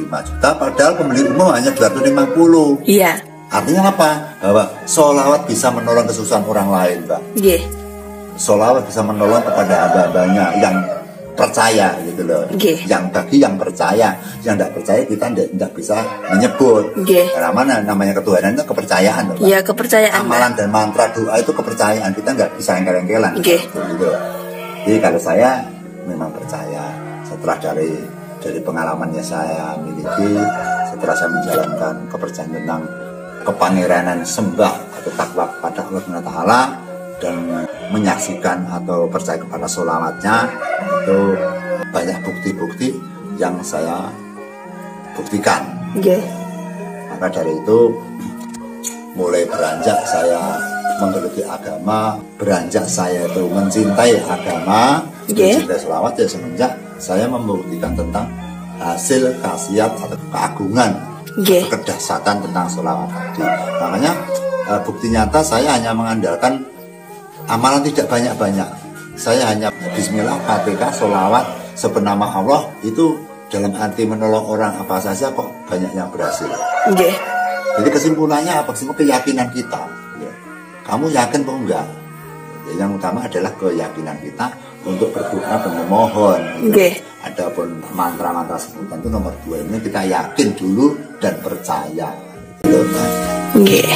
juta, padahal pembeli umum hanya 250. Iya. Artinya apa? Bahwa sholawat bisa menolong kesusahan orang lain, Mbak. Nggih. Sholawat bisa menolong kepada hamba-hambanya yang percaya gitu loh. Okay. Yang bagi yang percaya, yang tidak percaya kita tidak bisa menyebut. Okay. Karena mana namanya ketuhanan itu kepercayaan loh. Iya, kepercayaan. Amalan dan mantra doa itu kepercayaan, kita nggak bisa engkel-engkelan. Okay. Gitu. Jadi kalau saya memang percaya setelah dari pengalaman yang saya miliki, setelah saya menjalankan kepercayaan tentang kepangeranan sembah atau takwa kepada Allah Subhanahu wa taala dan menyaksikan atau percaya kepada sholawatnya, itu banyak bukti-bukti yang saya buktikan. Okay. Maka dari itu mulai beranjak saya menggeluti agama, beranjak saya itu mencintai agama, mencintai sholawat ya semenjak saya membuktikan tentang hasil khasiat atau keagungan, kedahsyatan tentang sholawat tadi. Makanya bukti nyata saya hanya mengandalkan amalan tidak banyak-banyak. Saya hanya bismillah, fatihah, sholawat, sebernama Allah, itu dalam arti menolong orang apa saja kok banyak yang berhasil. Okay. Jadi kesimpulannya apa? Keyakinan kita. Ya. Kamu yakin atau enggak? Ya, yang utama adalah keyakinan kita untuk berdoa dan memohon. Okay. Adapun mantra-mantra sebutan itu nomor 2, ini kita yakin dulu dan percaya. Gitu, kan? Okay.